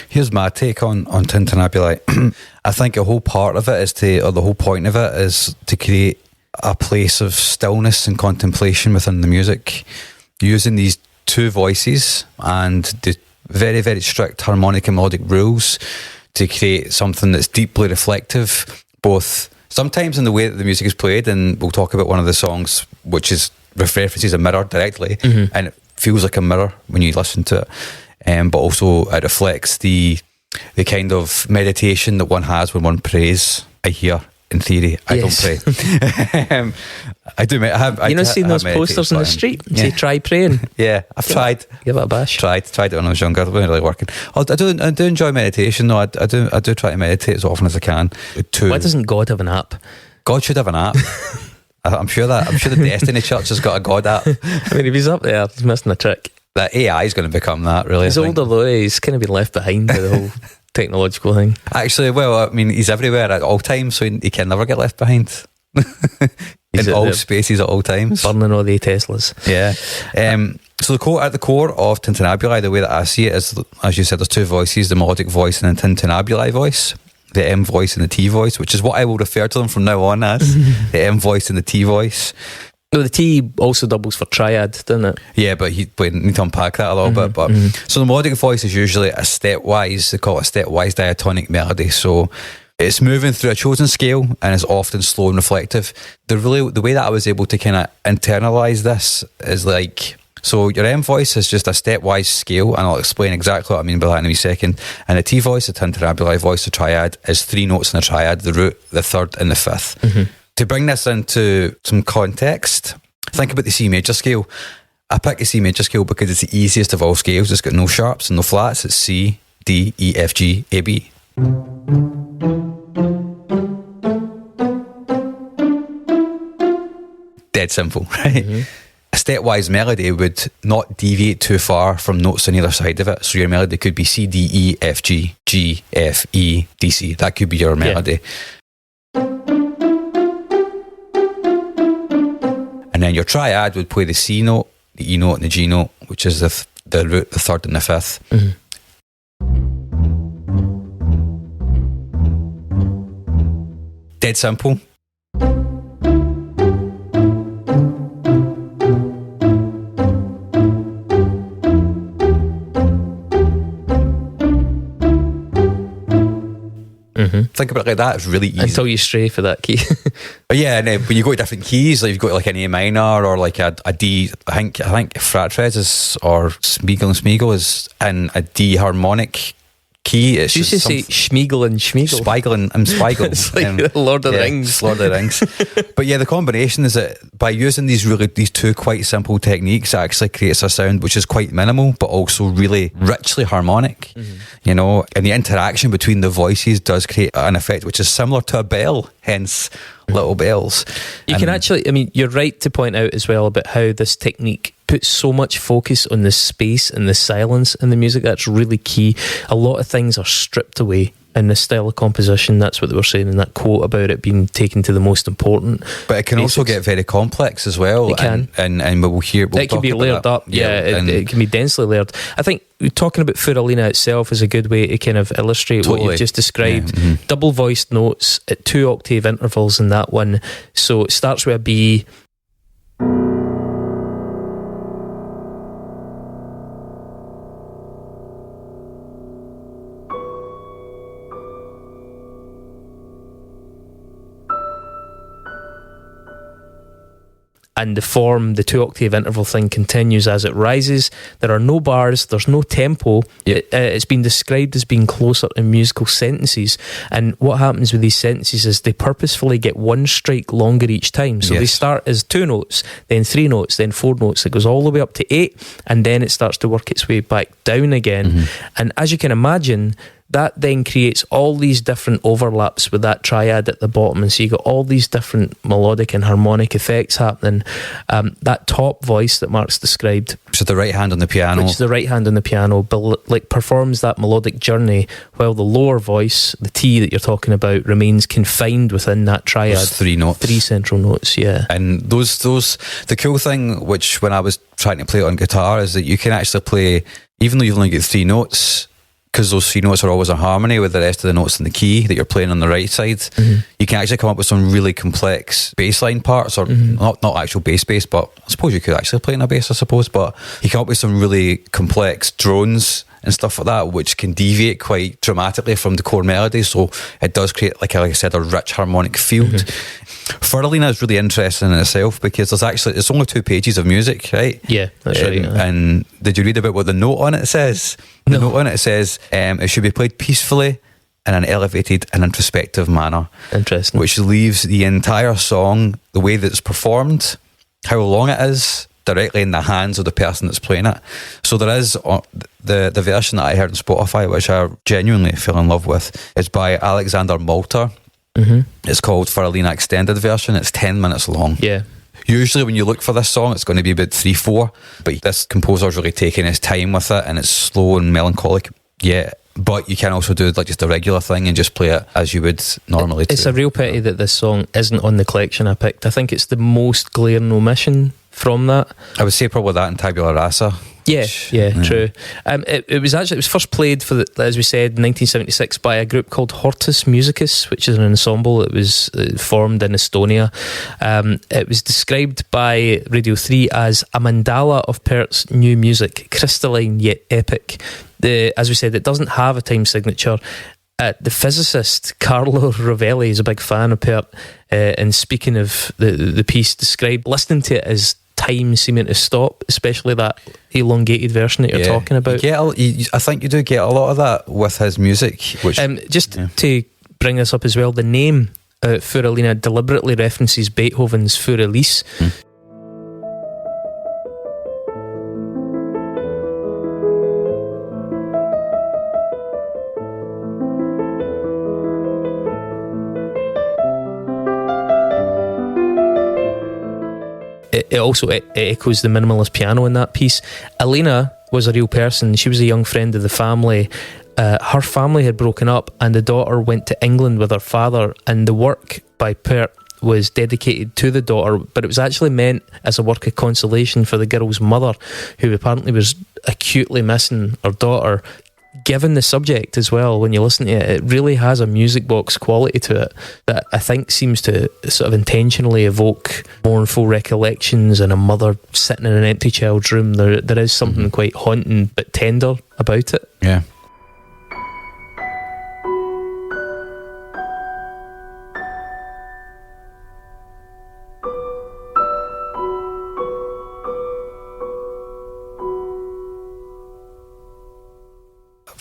Here's my take on Tintinnabuli. I think the whole point of it is to create a place of stillness and contemplation within the music, using these two voices and the very, very strict harmonic and melodic rules to create something that's deeply reflective, both sometimes in the way that the music is played, and we'll talk about one of the songs which references a mirror directly, and it feels like a mirror when you listen to it. But also it reflects the kind of meditation that one has when one prays. I hear, in theory, I don't pray. I do. You know, seen those posters in the street? Say, try praying. Yeah, I've tried. Give it a bash. Tried it when I was younger. It wasn't really working. I do enjoy meditation. though. I do try to meditate as often as I can. Why doesn't God have an app? God should have an app. I'm sure the Destiny Church has got a God app. I mean, if he's up there, he's missing a trick. That AI is going to become that, really. He's older though, he's kind of been left behind by the whole technological thing. Actually, well, I mean, he's everywhere at all times, so he can never get left behind. In all spaces at all times. Burning all the Teslas. Yeah. So at the core of Tintinnabuli, the way that I see it is, as you said, there's two voices, the melodic voice and the Tintinnabuli voice. The M voice and the T voice, which is what I will refer to them from now on as. The M voice and the T voice. No, the T also doubles for triad, doesn't it? Yeah, but we need to unpack that a little bit. But so the melodic voice is usually a stepwise, they call it a stepwise diatonic melody. So it's moving through a chosen scale and is often slow and reflective. The way that I was able to kind of internalize this is like, so your M voice is just a stepwise scale, and I'll explain exactly what I mean by that in a wee second. And the T voice, the Tintinnabuli voice, the triad, is 3 notes in a triad: the root, the third, and the fifth. To bring this into some context, think about the C major scale. I pick the C major scale because it's the easiest of all scales. It's got no sharps and no flats. It's C, D, E, F, G, A, B. Dead simple, right? A stepwise melody would not deviate too far from notes on either side of it. So your melody could be C, D, E, F, G, G, F, E, D, C. That could be your melody. Yeah. And then your triad would play the C note, the E note, and the G note, which is the root, the third, and the fifth. Dead simple. Think about it like that. It's really easy until you stray for that key. Yeah, and when you go to different keys, like you've got like an A minor or like a D. I think Frat Treads is, or Spiegel is in a D harmonic key. It's Did you just say Spiegel and Schmiegel? Spiegel and Spiegel. It's like Lord of the Rings. It's Lord of the Rings. But yeah, the combination is that by using these two quite simple techniques, it actually creates a sound which is quite minimal, but also really richly harmonic. You know, and the interaction between the voices does create an effect which is similar to a bell, hence little bells. You can actually, I mean, you're right to point out as well about how this technique puts so much focus on the space and the silence in the music. That's really key. A lot of things are stripped away in this style of composition. That's what they were saying in that quote about it being taken to the most important. But it can also get very complex as well. It can. And we'll hear... It can be layered up. Yeah, it can be densely layered. I think talking about For Alina itself is a good way to kind of illustrate what you've just described. Yeah. Double voiced notes at 2 octave intervals in that one. So it starts with a B. And the 2 octave interval thing continues as it rises. There are no bars, there's no tempo. It's been described as being closer to musical sentences. And what happens with these sentences is they purposefully get one strike longer each time. So they start as 2 notes, then 3 notes, then 4 notes. It goes all the way up to 8, and then it starts to work its way back down again. And as you can imagine, that then creates all these different overlaps with that triad at the bottom, and so you got all these different melodic and harmonic effects happening. That top voice that Mark's described, which is the right hand on the piano, performs that melodic journey, while the lower voice, the T that you're talking about, remains confined within that triad. Those 3 notes, 3 central notes. Yeah, and those the cool thing, which when I was trying to play it on guitar, is that you can actually play, even though you've only got 3 notes, because those 3 notes are always in harmony with the rest of the notes in the key that you're playing on the right side. You can actually come up with some really complex bass line parts, or not actual bass, but I suppose you could actually play in a bass, I suppose, but you come up with some really complex drones and stuff like that, which can deviate quite dramatically from the core melody. So it does create, like I said, a rich harmonic field. For Alina is really interesting in itself, because it's only 2 pages of music, right? Yeah, that's right. And did you read about what the note on it says? The note on it says it should be played peacefully in an elevated and introspective manner. Interesting. Which leaves the entire song, the way that it's performed, how long it is, directly in the hands of the person that's playing it. So there is the version that I heard on Spotify, which I genuinely fell in love with, is by Alexander Malter. It's called For Alina Extended Version. It's 10 minutes long. Yeah. Usually when you look for this song, it's going to be about 3-4, but this composer's really taking his time with it, and it's slow and melancholic. Yeah, but you can also do like just a regular thing and just play it as you would normally. It's a real pity that this song isn't on the collection I picked. I think it's the most glaring omission from that. I would say probably that and Tabula Rasa. Yeah, true. It was first played as we said, in 1976 by a group called Hortus Musicus, which is an ensemble that was formed in Estonia. It was described by Radio 3 as a mandala of Pärt's new music, crystalline yet epic. As we said, it doesn't have a time signature. The physicist Carlo Rovelli is a big fan of Pärt, and speaking of the piece, described listening to it as time seeming to stop, especially that elongated version that you're talking about. I think you do get a lot of that with his music. Which, to bring this up as well, the name Für Alina deliberately references Beethoven's Für Elise. It also echoes the minimalist piano in that piece. Alina was a real person. She was a young friend of the family. Her family had broken up, and the daughter went to England with her father, and the work by Pärt was dedicated to the daughter, but it was actually meant as a work of consolation for the girl's mother, who apparently was acutely missing her daughter. Given the subject as well, when you listen to it, it really has a music box quality to it that I think seems to sort of intentionally evoke mournful recollections and a mother sitting in an empty child's room. There is something quite haunting but tender about it. Yeah.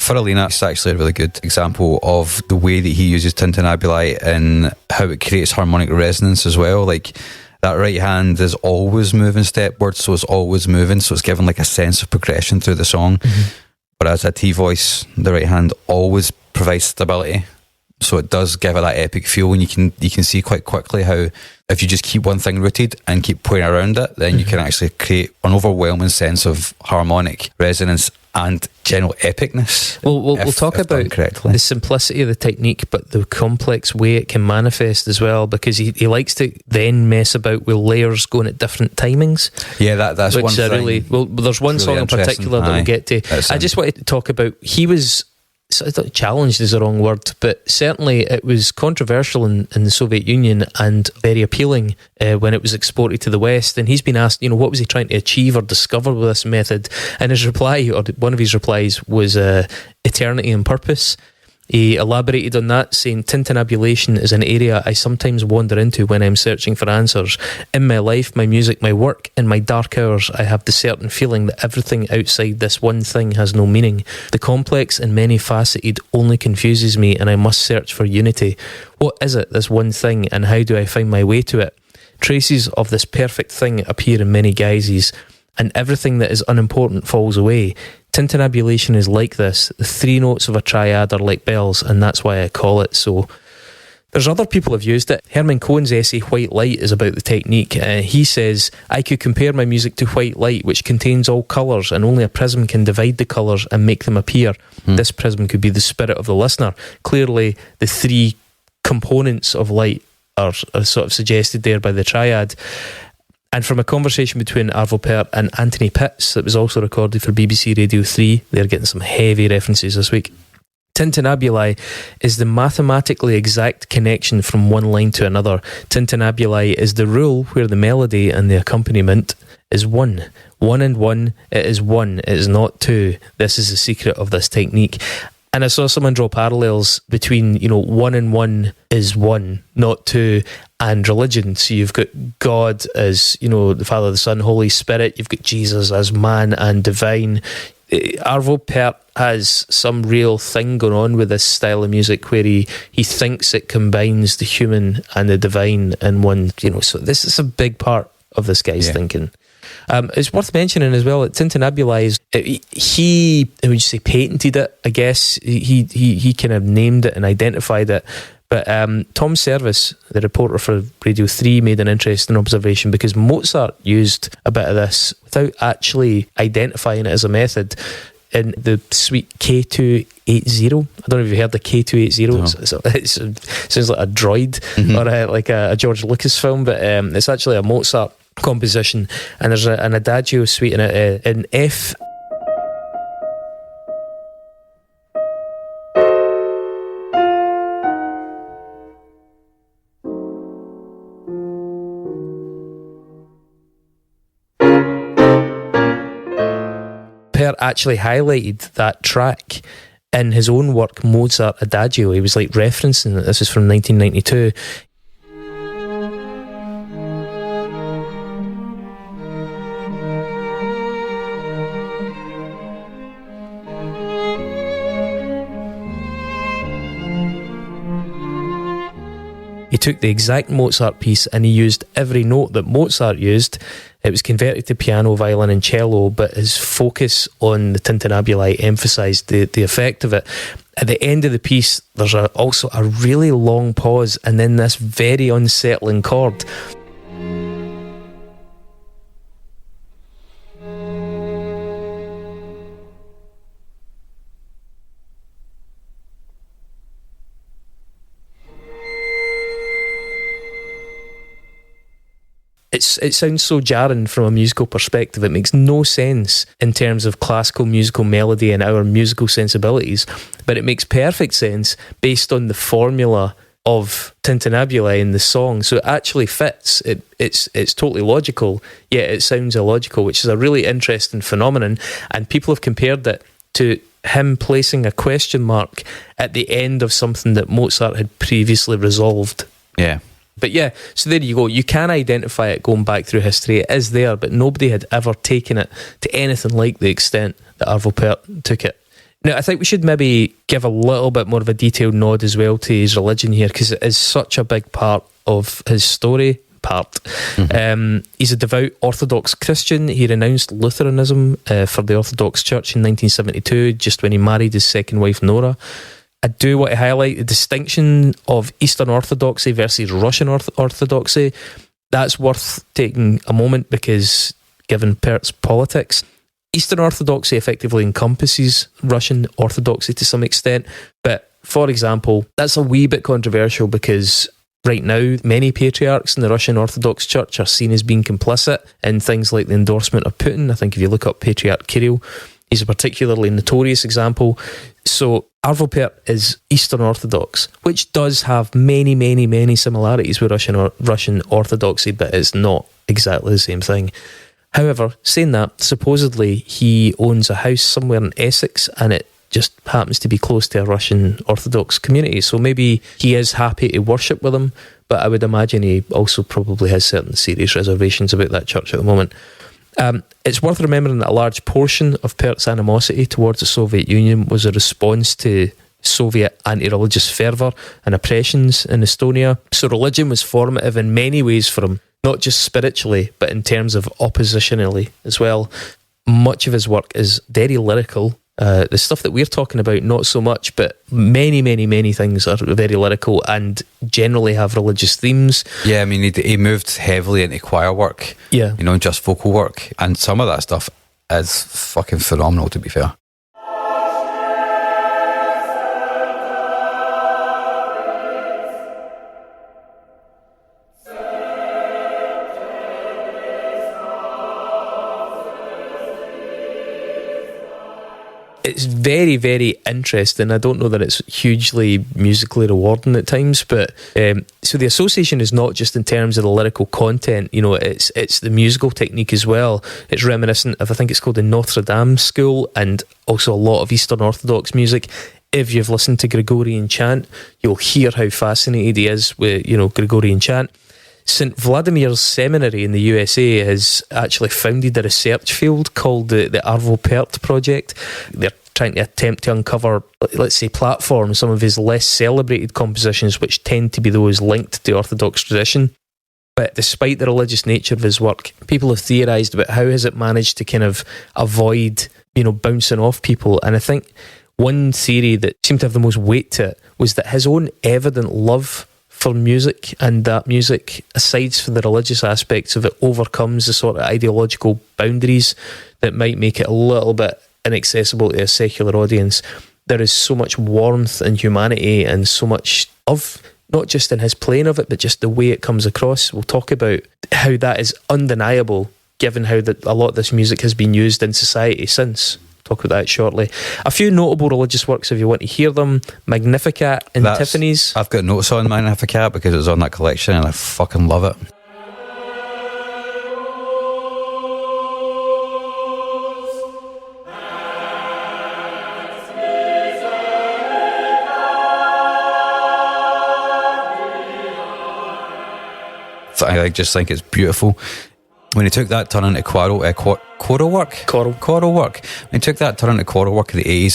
For Alina, it's actually a really good example of the way that he uses tintinnabuli and how it creates harmonic resonance as well. Like, that right hand is always moving stepward, so it's always moving, so it's given like a sense of progression through the song. Whereas a T voice, the right hand always provides stability, so it does give it that epic feel. And you can see quite quickly how if you just keep one thing rooted and keep playing around it, then you can actually create an overwhelming sense of harmonic resonance and general epicness. We'll talk about the simplicity of the technique, but the complex way it can manifest as well, because he likes to then mess about with layers going at different timings. Yeah, that's which one thing. There's one song in particular that we'll get to. I just wanted to talk about, he was challenged is the wrong word, but certainly it was controversial in the Soviet Union and very appealing when it was exported to the West. And he's been asked, what was he trying to achieve or discover with this method? And his reply, or one of his replies, was eternity and purpose. He elaborated on that, saying, tintinnabulation is an area I sometimes wander into when I'm searching for answers. In my life, my music, my work, in my dark hours, I have the certain feeling that everything outside this one thing has no meaning. The complex and many-faceted only confuses me, and I must search for unity. What is it, this one thing, and how do I find my way to it? Traces of this perfect thing appear in many guises, and everything that is unimportant falls away. Tintinnabulation is like this. The three notes of a triad are like bells, and that's why I call it so. There's other people who have used it. Herman Cohen's essay White Light is about the technique. He says, I could compare my music to white light, which contains all colours, and only a prism can divide the colours and make them appear. This prism could be the spirit of the listener. Clearly, the three components of light are sort of suggested there by the triad. And from a conversation between Arvo Pärt and Anthony Pitts that was also recorded for BBC Radio 3, they're getting some heavy references this week. Tintinnabuli is the mathematically exact connection from one line to another. Tintinnabuli is the rule where the melody and the accompaniment is one. One and one, it is one, it is not two. This is the secret of this technique. And I saw someone draw parallels between, one and one is one, not two, and religion. So you've got God as, the Father, the Son, Holy Spirit. You've got Jesus as man and divine. Arvo Pärt has some real thing going on with this style of music where he thinks it combines the human and the divine in one, so this is a big part of this guy's thinking. It's worth mentioning as well that Tintinnabuli he would you say patented it, I guess. He kind of named it and identified it. But Tom Service, the reporter for Radio 3, made an interesting observation because Mozart used a bit of this without actually identifying it as a method in the suite K280. I don't know if you've heard the K280. No. It sounds like a droid or like a George Lucas film, but it's actually a Mozart composition, and there's an adagio suite in it in F. Pärt actually highlighted that track in his own work, Mozart Adagio. He was like referencing it. This is from 1992. He took the exact Mozart piece and he used every note that Mozart used. It was converted to piano, violin and cello, but his focus on the tintinnabuli emphasised the effect of it. At the end of the piece, there's also a really long pause and then this very unsettling chord. It sounds so jarring from a musical perspective. It makes no sense in terms of classical musical melody and our musical sensibilities, but it makes perfect sense based on the formula of Tintinnabuli in the song. So it actually fits. It's totally logical, yet it sounds illogical, which is a really interesting phenomenon. And people have compared it to him placing a question mark at the end of something that Mozart had previously resolved. Yeah. But yeah, so there you go. You can identify it going back through history. It is there, but nobody had ever taken it to anything like the extent that Arvo Pärt took it. Now, I think we should maybe give a little bit more of a detailed nod as well to his religion here, because it is such a big part of his story. He's a devout Orthodox Christian. He renounced Lutheranism for the Orthodox Church in 1972, just when he married his second wife, Nora. I do want to highlight the distinction of Eastern Orthodoxy versus Russian Orthodoxy. That's worth taking a moment, because given Pärt's politics, Eastern Orthodoxy effectively encompasses Russian Orthodoxy to some extent. But, for example, that's a wee bit controversial, because right now many patriarchs in the Russian Orthodox Church are seen as being complicit in things like the endorsement of Putin. I think if you look up Patriarch Kirill, he's a particularly notorious example. So Arvo Pärt is Eastern Orthodox, which does have many, many, many similarities with Russian Orthodoxy, but it's not exactly the same thing. However, saying that, supposedly he owns a house somewhere in Essex, and it just happens to be close to a Russian Orthodox community. So maybe he is happy to worship with them, but I would imagine he also probably has certain serious reservations about that church at the moment. It's worth remembering that a large portion of Pärt's animosity towards the Soviet Union was a response to Soviet anti-religious fervour and oppressions in Estonia. So religion was formative in many ways for him, not just spiritually, but in terms of oppositionally as well. Much of his work is very lyrical. The stuff that we're talking about, not so much, but many, many, many things are very lyrical and generally have religious themes. Yeah, I mean, he moved heavily into choir work, yeah, just vocal work, and some of that stuff is fucking phenomenal, to be fair. It's very, very interesting. I don't know that it's hugely musically rewarding at times, but so the association is not just in terms of the lyrical content, it's the musical technique as well. It's reminiscent of, I think it's called the Notre Dame School, and also a lot of Eastern Orthodox music. If you've listened to Gregorian chant, you'll hear how fascinated he is with, Gregorian chant. St. Vladimir's Seminary in the USA has actually founded a research field called the Arvo Pärt Project. They're trying to attempt to uncover, let's say, platform some of his less celebrated compositions, which tend to be those linked to Orthodox tradition. But despite the religious nature of his work, people have theorised about how has it managed to kind of avoid, bouncing off people. And I think one theory that seemed to have the most weight to it was that his own evident love for music, and that music, aside from the religious aspects of it, overcomes the sort of ideological boundaries that might make it a little bit inaccessible to a secular audience. There is so much warmth and humanity and so much love, not just in his playing of it, but just the way it comes across. We'll talk about how that is undeniable, given how a lot of this music has been used in society since. Talk about that shortly. A few notable religious works if you want to hear them. Magnificat and Tiffany's. I've got notes on Magnificat because it was on that collection and I fucking love it. I just think it's beautiful. When he took that turn into choral work. When he took that turn into choral work in the 80s,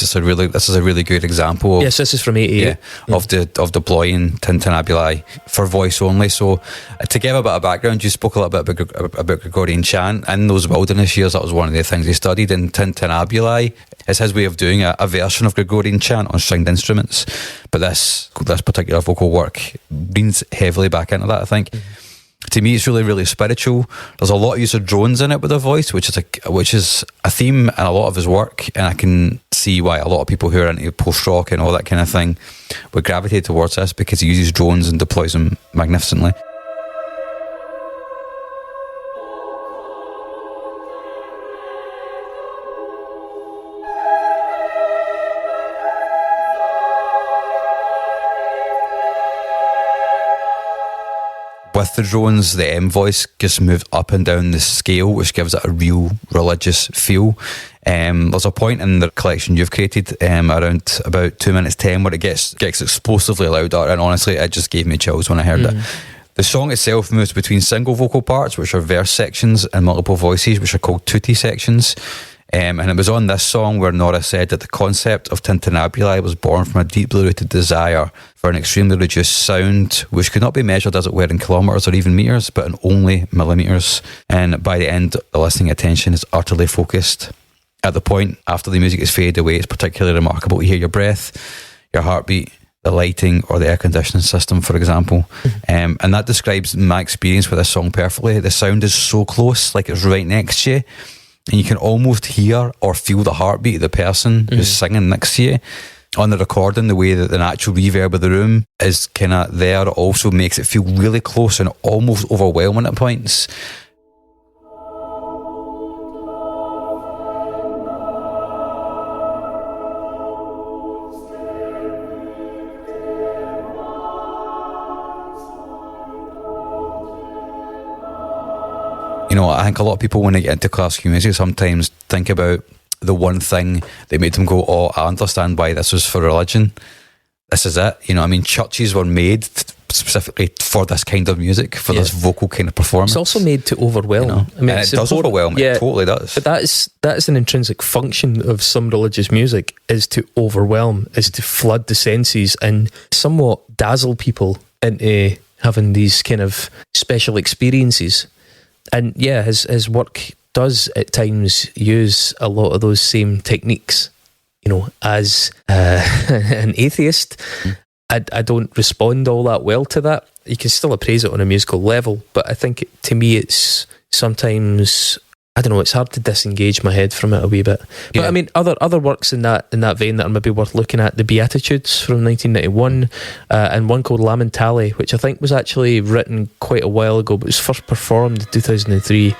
this is a really good example of, yes, this is from 88. Of deploying Tintinnabuli for voice only. So to give a bit of background, you spoke a little bit about Gregorian chant. In those wilderness years, that was one of the things he studied, and Tintinnabuli is his way of doing a version of Gregorian chant on stringed instruments. But this particular vocal work leans heavily back into that, I think. To me, it's really, really spiritual. There's a lot of use of drones in it with the voice, which is a theme in a lot of his work, and I can see why a lot of people who are into post-rock and all that kind of thing would gravitate towards this, because he uses drones and deploys them magnificently. With the drones, the M voice just moved up and down the scale, which gives it a real religious feel. There's a point in the collection you've created around about 2 minutes 10 where it gets explosively louder, and honestly, it just gave me chills when I heard it. The song itself moves between single vocal parts, which are verse sections, and multiple voices, which are called tutti sections. And it was on this song where Nora said that the concept of tintinnabuli was born from a deeply rooted desire for an extremely reduced sound, which could not be measured, as it were, in kilometres or even metres, but in only millimetres. And by the end, the listening attention is utterly focused. At the point after the music has faded away, it's particularly remarkable to hear your breath, your heartbeat, the lighting, or the air conditioning system, for example. And that describes my experience with this song perfectly. The sound is so close, like it's right next to you, and you can almost hear or feel the heartbeat of the person who's singing next to you. On the recording, the way that the natural reverb of the room is kind of there also makes it feel really close and almost overwhelming at points. You know, I think a lot of people, when they get into classical music, sometimes think about the one thing that made them go, oh, I understand why this was for religion. This is it. You know, I mean, churches were made specifically for this kind of music, for this vocal kind of performance. It's also made to overwhelm. You know? I mean, it does overwhelm. It totally does. But that is an intrinsic function of some religious music, is to overwhelm, is to flood the senses and somewhat dazzle people into having these kind of special experiences. And yeah, his work does at times use a lot of those same techniques. You know, as an atheist, I don't respond all that well to that. You can still appraise it on a musical level, but I think to me it's sometimes, I don't know, it's hard to disengage my head from it a wee bit. But I mean, other works in that vein that are maybe worth looking at: the Beatitudes from 1991, and one called Melancholy, which I think was actually written quite a while ago, but was first performed in 2003.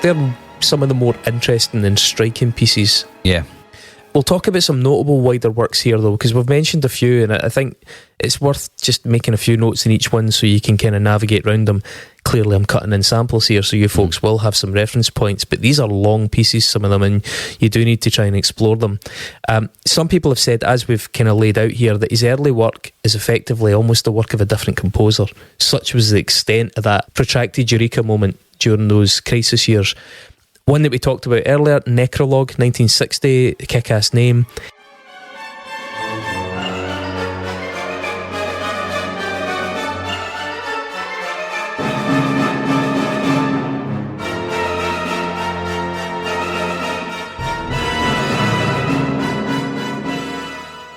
They're some of the more interesting and striking pieces. Yeah. We'll talk about some notable wider works here, though, because we've mentioned a few, and I think it's worth just making a few notes in each one so you can kind of navigate around them. Clearly, I'm cutting in samples here, so you folks will have some reference points, but these are long pieces, some of them, and you do need to try and explore them. Some people have said, as we've kind of laid out here, that his early work is effectively almost the work of a different composer. Such was the extent of that protracted eureka moment during those crisis years. One that we talked about earlier, Necrologue, 1960, kick-ass name.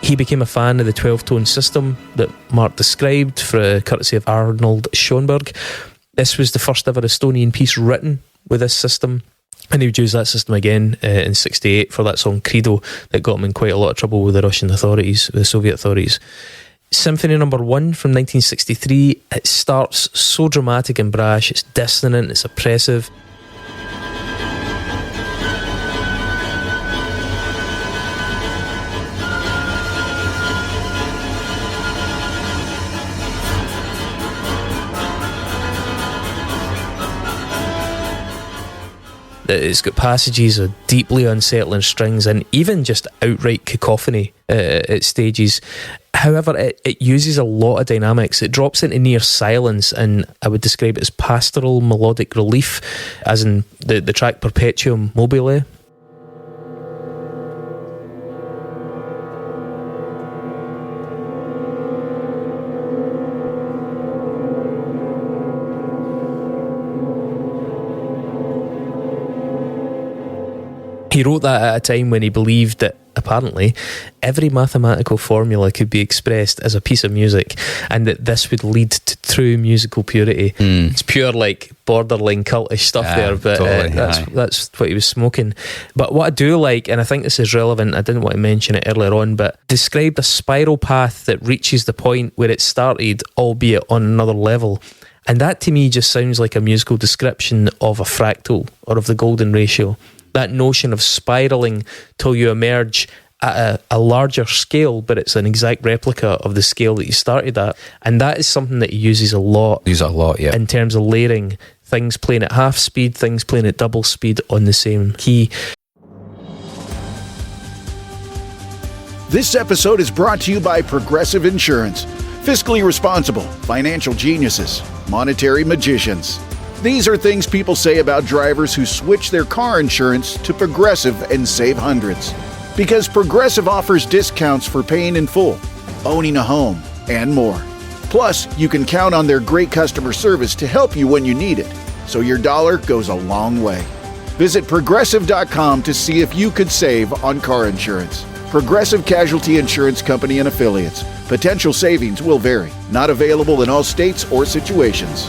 He became a fan of the 12-tone system that Mark described, for courtesy of Arnold Schoenberg. This was the first ever Estonian piece written with this system, and he would use that system again in 68 for that song Credo that got him in quite a lot of trouble with the Russian authorities, the Soviet authorities. Symphony number 1 from 1963. It starts so dramatic and brash, it's dissonant, it's oppressive. It's got passages of deeply unsettling strings and even just outright cacophony at stages. However, it uses a lot of dynamics. It drops into near silence, and I would describe it as pastoral melodic relief, as in the track Perpetuum Mobile. He wrote that at a time when he believed that, apparently, every mathematical formula could be expressed as a piece of music, and that this would lead to true musical purity. It's pure, like, borderline cultish stuff there, but totally, that's what he was smoking. But what I do like, and I think this is relevant, I didn't want to mention it earlier on, but described a spiral path that reaches the point where it started, albeit on another level. And that to me just sounds like a musical description of a fractal, or of the golden ratio. That notion of spiralling till you emerge at a larger scale, but it's an exact replica of the scale that you started at. And that is something that he uses a lot. Yeah. In terms of layering things playing at half speed, things playing at double speed on the same key. This episode is brought to you by Progressive Insurance. Fiscally responsible, financial geniuses, monetary magicians. These are things people say about drivers who switch their car insurance to Progressive and save hundreds. Because Progressive offers discounts for paying in full, owning a home, and more. Plus, you can count on their great customer service to help you when you need it, so your dollar goes a long way. Visit Progressive.com to see if you could save on car insurance. Progressive Casualty Insurance Company and Affiliates. Potential savings will vary. Not available in all states or situations.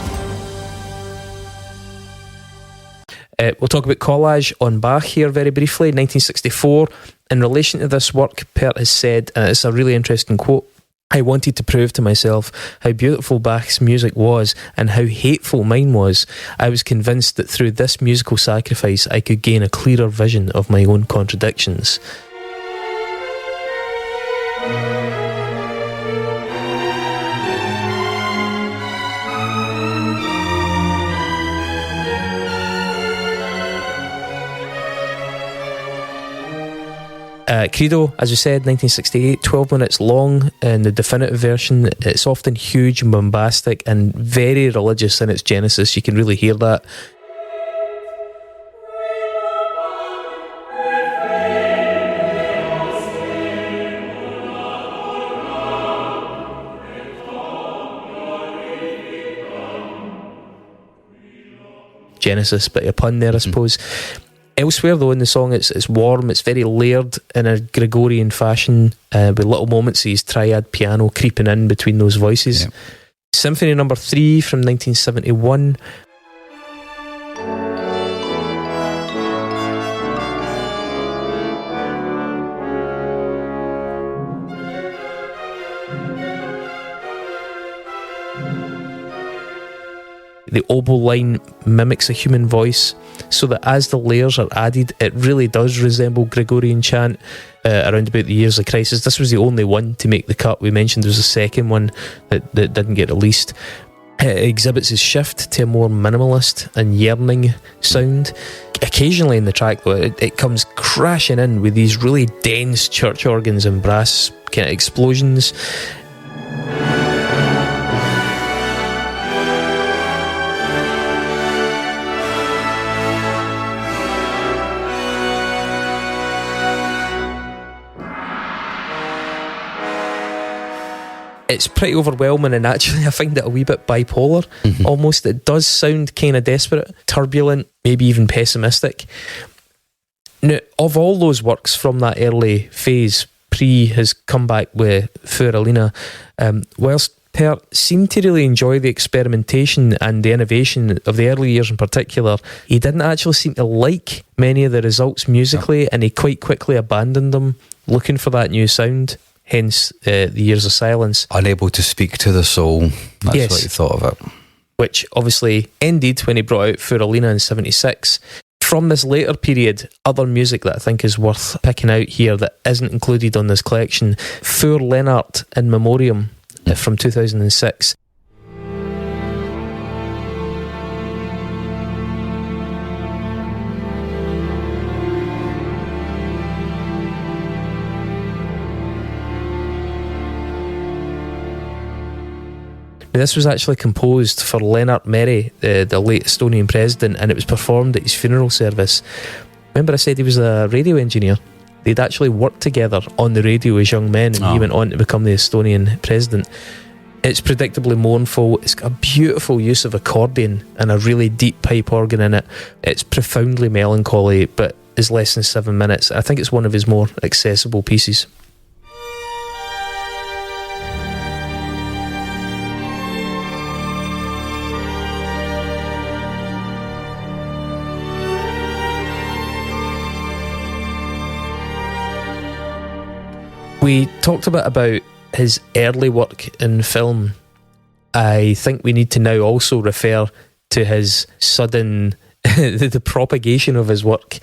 We'll talk about collage on Bach here very briefly. 1964. In relation to this work, Pärt has said, and it's a really interesting quote, "I wanted to prove to myself how beautiful Bach's music was and how hateful mine was. I was convinced that through this musical sacrifice I could gain a clearer vision of my own contradictions." Credo, as we said, 1968, 12 minutes long in the definitive version. It's often huge and bombastic and very religious in its genesis. You can really hear that. Genesis, bit of a pun there, I suppose. Elsewhere, though, in the song, it's warm, it's very layered in a Gregorian fashion, with little moments of his triad piano creeping in between those voices. Yep. Symphony number 3 from 1971. The oboe line mimics a human voice, so that as the layers are added, it really does resemble Gregorian chant around about the years of crisis. This was the only one to make the cut. We mentioned there was a second one that didn't get released. It exhibits his shift to a more minimalist and yearning sound. Occasionally in the track, though, it comes crashing in with these really dense church organs and brass kind of explosions. It's pretty overwhelming, and actually I find it a wee bit bipolar. Almost. It does sound kind of desperate, turbulent, maybe even pessimistic. Now, of all those works from that early phase, pre his comeback with For Alina, whilst Pärt seemed to really enjoy the experimentation and the innovation of the early years in particular, he didn't actually seem to like many of the results musically, and he quite quickly abandoned them, looking for that new sound. Hence the years of silence. Unable to speak to the soul. That's what he thought of it. Which obviously ended when he brought out For Alina in 76. From this later period, other music that I think is worth picking out here that isn't included on this collection, Für Lennart in Memoriam from 2006. This was actually composed for Lennart Meri, the late Estonian president, and it was performed at his funeral service. Remember I said he was a radio engineer? They'd actually worked together on the radio as young men, and he went on to become the Estonian president. It's predictably mournful. It's got a beautiful use of accordion and a really deep pipe organ in it. It's profoundly melancholy, but is less than 7 minutes. I think it's one of his more accessible pieces. We talked a bit about his early work in film. I think we need to now also refer to his sudden the propagation of his work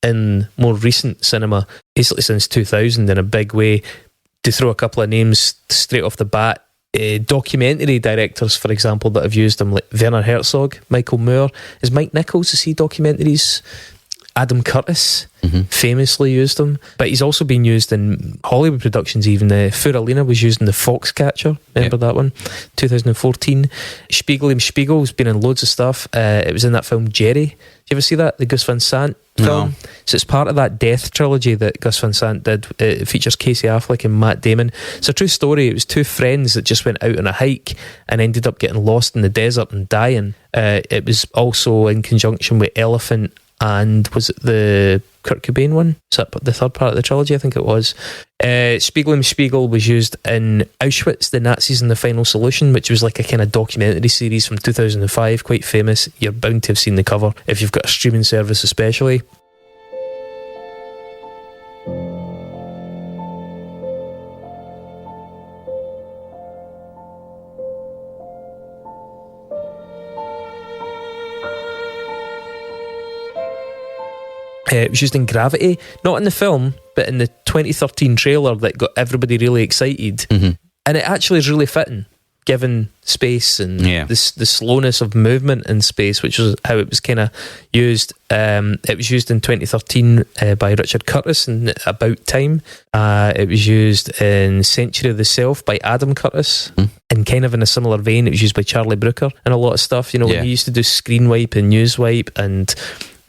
in more recent cinema, basically since 2000 in a big way. To throw a couple of names straight off the bat, documentary directors, for example, that have used him, like Werner Herzog, Michael Moore. Is Mike Nichols, does he documentaries? Adam Curtis famously used him, but he's also been used in Hollywood productions. Even Alina was used in The Foxcatcher. Remember that one? 2014. Spiegel's been in loads of stuff. It was in that film Jerry. Did you ever see that? The Gus Van Sant film? No. So it's part of that Death trilogy that Gus Van Sant did. It features Casey Affleck and Matt Damon. It's a true story. It was two friends that just went out on a hike and ended up getting lost in the desert and dying. It was also in conjunction with Elephant, and was it the Kurt Cobain one? Is that the third part of the trilogy? I think it was. Spiegel was used in Auschwitz, the Nazis and the Final Solution, which was like a kind of documentary series from 2005, quite famous. You're bound to have seen the cover if you've got a streaming service especially. It was used in Gravity, not in the film, but in the 2013 trailer that got everybody really excited. And it actually is really fitting, given space and the slowness of movement in space, which was how it was kind of used. It was used in 2013 by Richard Curtis in About Time. It was used in Century of the Self by Adam Curtis. And kind of in a similar vein, it was used by Charlie Brooker and a lot of stuff. You know, when he used to do Screen Wipe and News Wipe and...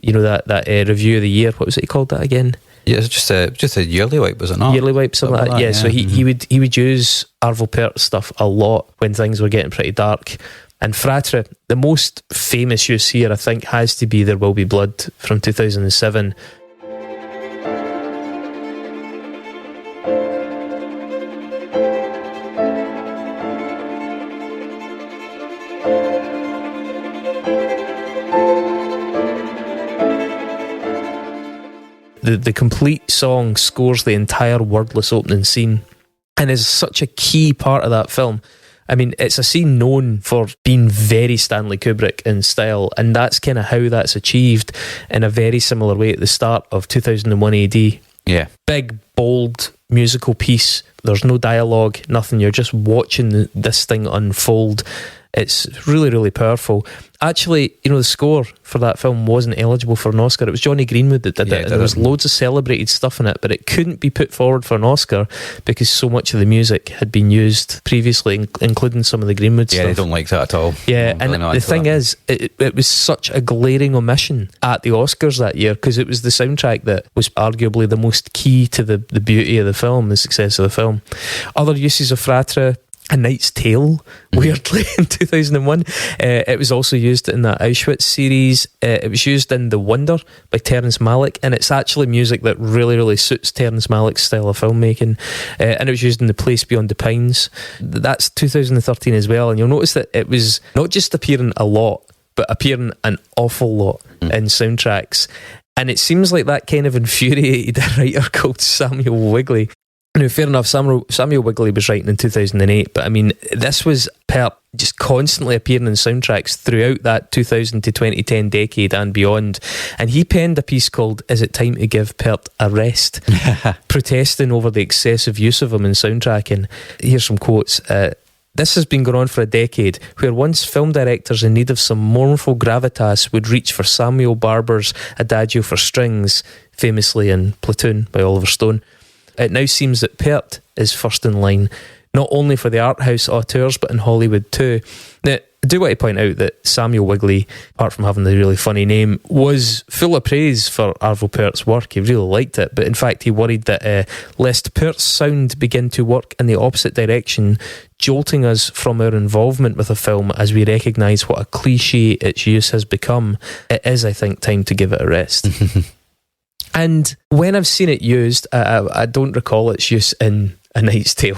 You know, that review of the year, what was it he called that again? Yeah, it's just a yearly wipe, was it not? Yearly wipe, something like that. Yeah, so he would use Arvo Pärt stuff a lot when things were getting pretty dark. And Fratre, the most famous use here, I think, has to be There Will Be Blood from 2007. The complete song scores the entire wordless opening scene and is such a key part of that film. I mean, it's a scene known for being very Stanley Kubrick in style, and that's kind of how that's achieved in a very similar way at the start of 2001 AD. Yeah. Big, bold musical piece. There's no dialogue, nothing. You're just watching this thing unfold. It's really, really powerful. Actually, you know, the score for that film wasn't eligible for an Oscar. It was Johnny Greenwood that did it. And there was loads of celebrated stuff in it, but it couldn't be put forward for an Oscar because so much of the music had been used previously, including some of the Greenwood stuff. Yeah, they don't like that at all. Yeah, and the thing is, it was such a glaring omission at the Oscars that year because it was the soundtrack that was arguably the most key to the beauty of the film, the success of the film. Other uses of Fratre: A Knight's Tale, weirdly, in 2001. It was also used in that Auschwitz series. It was used in The Wonder by Terrence Malick, and it's actually music that really, really suits Terrence Malick's style of filmmaking. And it was used in The Place Beyond the Pines. That's 2013 as well, and you'll notice that it was not just appearing a lot, but appearing an awful lot in soundtracks. And it seems like that kind of infuriated a writer called Samuel Wigley. Now, fair enough, Samuel Wigley was writing in 2008, but I mean, this was Pärt just constantly appearing in soundtracks throughout that 2000 to 2010 decade and beyond. And he penned a piece called Is It Time to Give Pärt a Rest? Protesting over the excessive use of him in soundtracking. Here's some quotes. This has been going on for a decade, where once film directors in need of some mournful gravitas would reach for Samuel Barber's Adagio for Strings, famously in Platoon by Oliver Stone. It now seems that Pärt is first in line, not only for the art house auteurs, but in Hollywood too. Now, I do want to point out that Samuel Wigley, apart from having the really funny name, was full of praise for Arvo Pärt's work. He really liked it, but in fact he worried that lest Pärt's sound begin to work in the opposite direction, jolting us from our involvement with a film as we recognise what a cliche its use has become. It is, I think, time to give it a rest. And when I've seen it used, I don't recall its use in A Knight's Tale,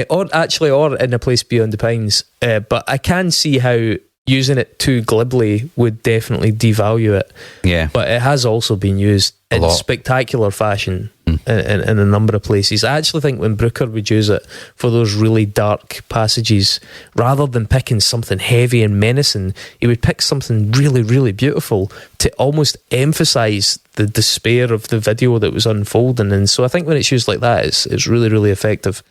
or in A Place Beyond the Pines. But I can see how using it too glibly would definitely devalue it. Yeah. But it has also been used in spectacular fashion in a number of places. I actually think when Brooker would use it for those really dark passages, rather than picking something heavy and menacing, he would pick something really, really beautiful to almost emphasise the despair of the video that was unfolding. And so I think when it's used like that, it's really, really effective.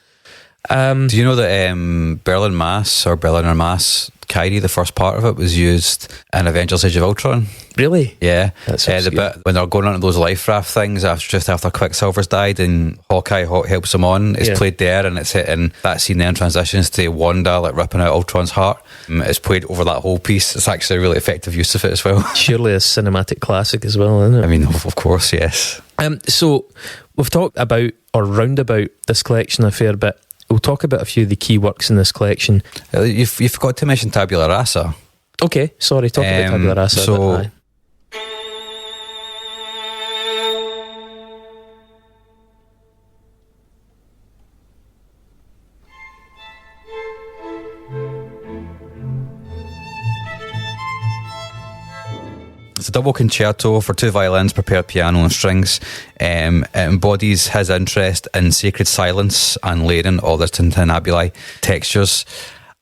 Do you know that Berliner Mass, Kyrie, the first part of it, was used in Avengers Age of Ultron? Really? Yeah. That's the bit when they're going on those life raft things just after Quicksilver's died and Hawkeye helps them on, it's played there, and that scene then transitions to Wanda like ripping out Ultron's heart. It's played over that whole piece. It's actually a really effective use of it as well. Surely a cinematic classic as well, isn't it? I mean, of course, yes. So we've talked about or roundabout this collection a fair bit. We'll talk about a few of the key works in this collection. You forgot to mention Tabula Rasa. Okay, sorry, talk about Tabula Rasa. So it's a double concerto for 2 violins, prepared piano and strings. It embodies his interest in sacred silence and layering all the tintinnabuli textures.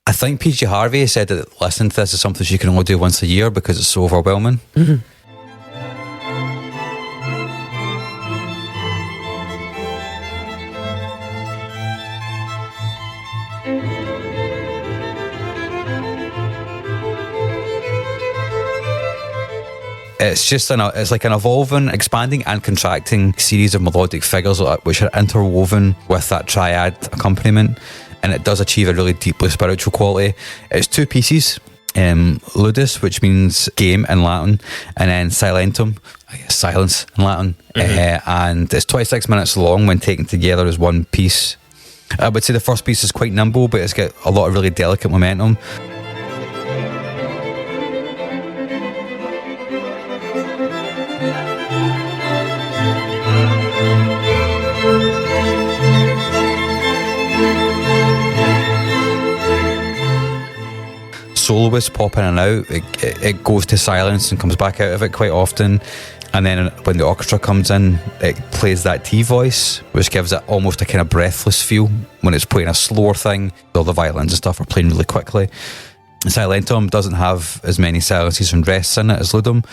I think PG Harvey said that listening to this is something you can only do once a year because it's so overwhelming. Mm-hmm. It's like an evolving, expanding and contracting series of melodic figures which are interwoven with that triad accompaniment, and it does achieve a really deeply spiritual quality. It's 2 pieces, ludus, which means game in Latin, and then silentum, I guess silence in Latin, and it's 26 minutes long when taken together as one piece. I would say the first piece is quite nimble, but it's got a lot of really delicate momentum. Soloists pop in and out. It goes to silence and comes back out of it quite often, and then when the orchestra comes in, it plays that T voice, which gives it almost a kind of breathless feel when it's playing a slower thing. All the violins and stuff are playing really quickly. Silentum doesn't have as many silences and rests in it as Ludum.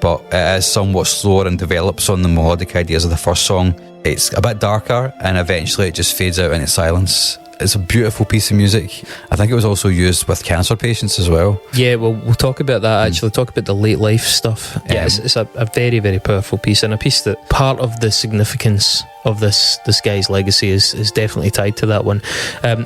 But it is somewhat slower and develops on the melodic ideas of the first song. It's a bit darker and eventually it just fades out into silence. It's a beautiful piece of music. I think it was also used with cancer patients as well. Yeah, well, we'll talk about that actually, talk about the late life stuff. Yeah, it's a very, very powerful piece, and a piece that part of the significance of this guy's legacy is definitely tied to that one.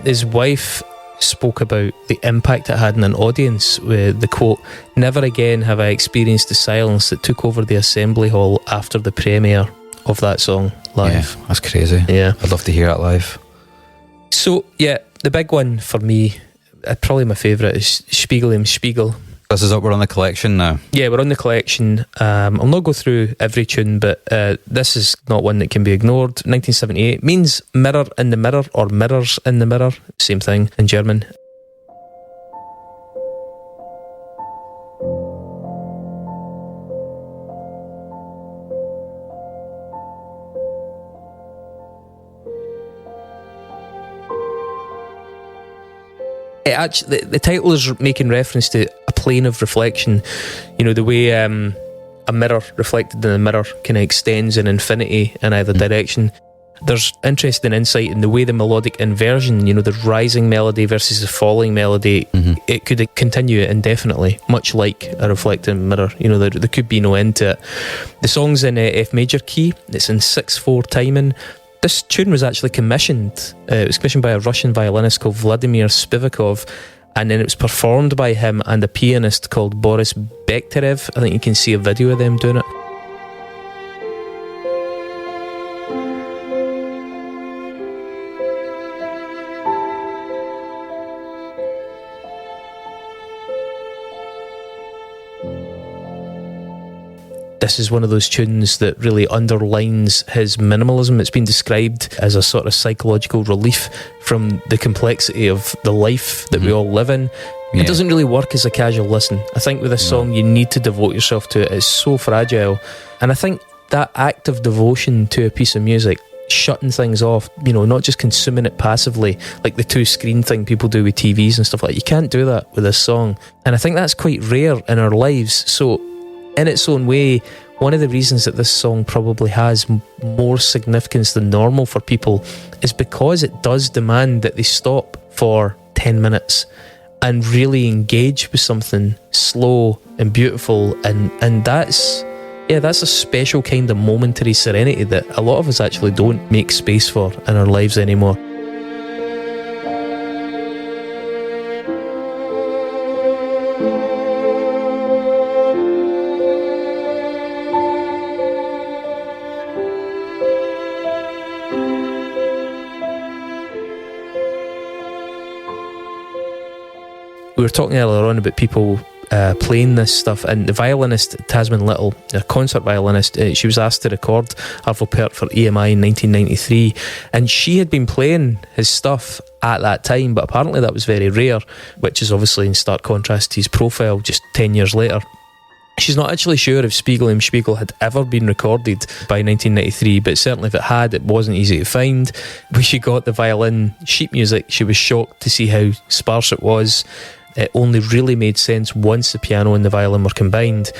His wife spoke about the impact it had on an audience with the quote, "Never again have I experienced the silence that took over the assembly hall after the premiere of that song live." Yeah, that's crazy. Yeah, I'd love to hear that live. So yeah, the big one for me, probably my favourite, is Spiegel im Spiegel. This is up, we're on the collection now. Yeah, we're on the collection. I'll not go through every tune, but this is not one that can be ignored. 1978 means mirror in the mirror, or mirrors in the mirror, same thing in German. Actually, the title is making reference to a plane of reflection. You know, the way a mirror reflected in a mirror kind of extends in infinity in either direction. There's interesting insight in the way the melodic inversion, you know, the rising melody versus the falling melody, it could continue indefinitely, much like a reflecting mirror. You know, there could be no end to it. The song's in F major key. It's in 6/4 timing. This tune was actually commissioned. It was commissioned by a Russian violinist called Vladimir Spivakov, and then it was performed by him and a pianist called Boris Bekhterev. I think you can see a video of them doing it. This is one of those tunes that really underlines his minimalism. It's been described as a sort of psychological relief from the complexity of the life that we all live in. Yeah. It doesn't really work as a casual listen. I think with this song you need to devote yourself to it. It's so fragile. And I think that act of devotion to a piece of music, shutting things off, not just consuming it passively, like the 2-screen thing people do with TVs and stuff like that. You can't do that with this song. And I think that's quite rare in our lives. So in its own way, one of the reasons that this song probably has more significance than normal for people is because it does demand that they stop for 10 minutes and really engage with something slow and beautiful, and that's a special kind of momentary serenity that a lot of us actually don't make space for in our lives anymore. We were talking earlier on about people playing this stuff, and the violinist Tasman Little, a concert violinist, she was asked to record Arvo Pärt for EMI in 1993, and she had been playing his stuff at that time, but apparently that was very rare, which is obviously in stark contrast to his profile just 10 years later. She's not actually sure if Spiegel im Spiegel had ever been recorded by 1993, but certainly if it had, it wasn't easy to find. When she got the violin sheet music, she was shocked to see how sparse it was. It only really made sense once the piano and the violin were combined.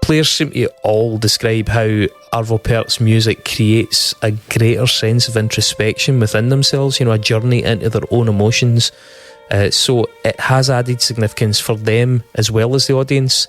Players seem to all describe how Arvo Pärt's music creates a greater sense of introspection within themselves, a journey into their own emotions. So it has added significance for them as well as the audience.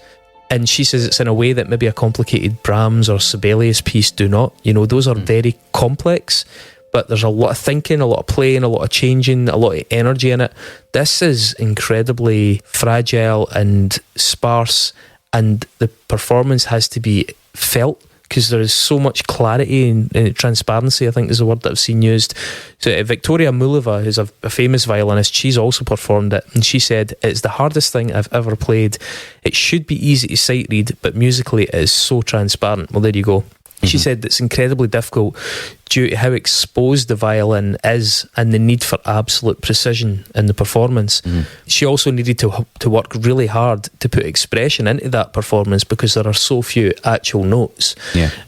And she says it's in a way that maybe a complicated Brahms or Sibelius piece do not. Those are very complex, but there's a lot of thinking, a lot of playing, a lot of changing, a lot of energy in it. This is incredibly fragile and sparse, and the performance has to be felt because there is so much clarity and transparency, I think is the word that I've seen used. So Victoria Muleva, who's a famous violinist, she's also performed it, and she said, "It's the hardest thing I've ever played. It should be easy to sight read, but musically it is so transparent." Well, there you go. She said it's incredibly difficult due to how exposed the violin is and the need for absolute precision in the performance. She also needed to work really hard to put expression into that performance because there are so few actual notes.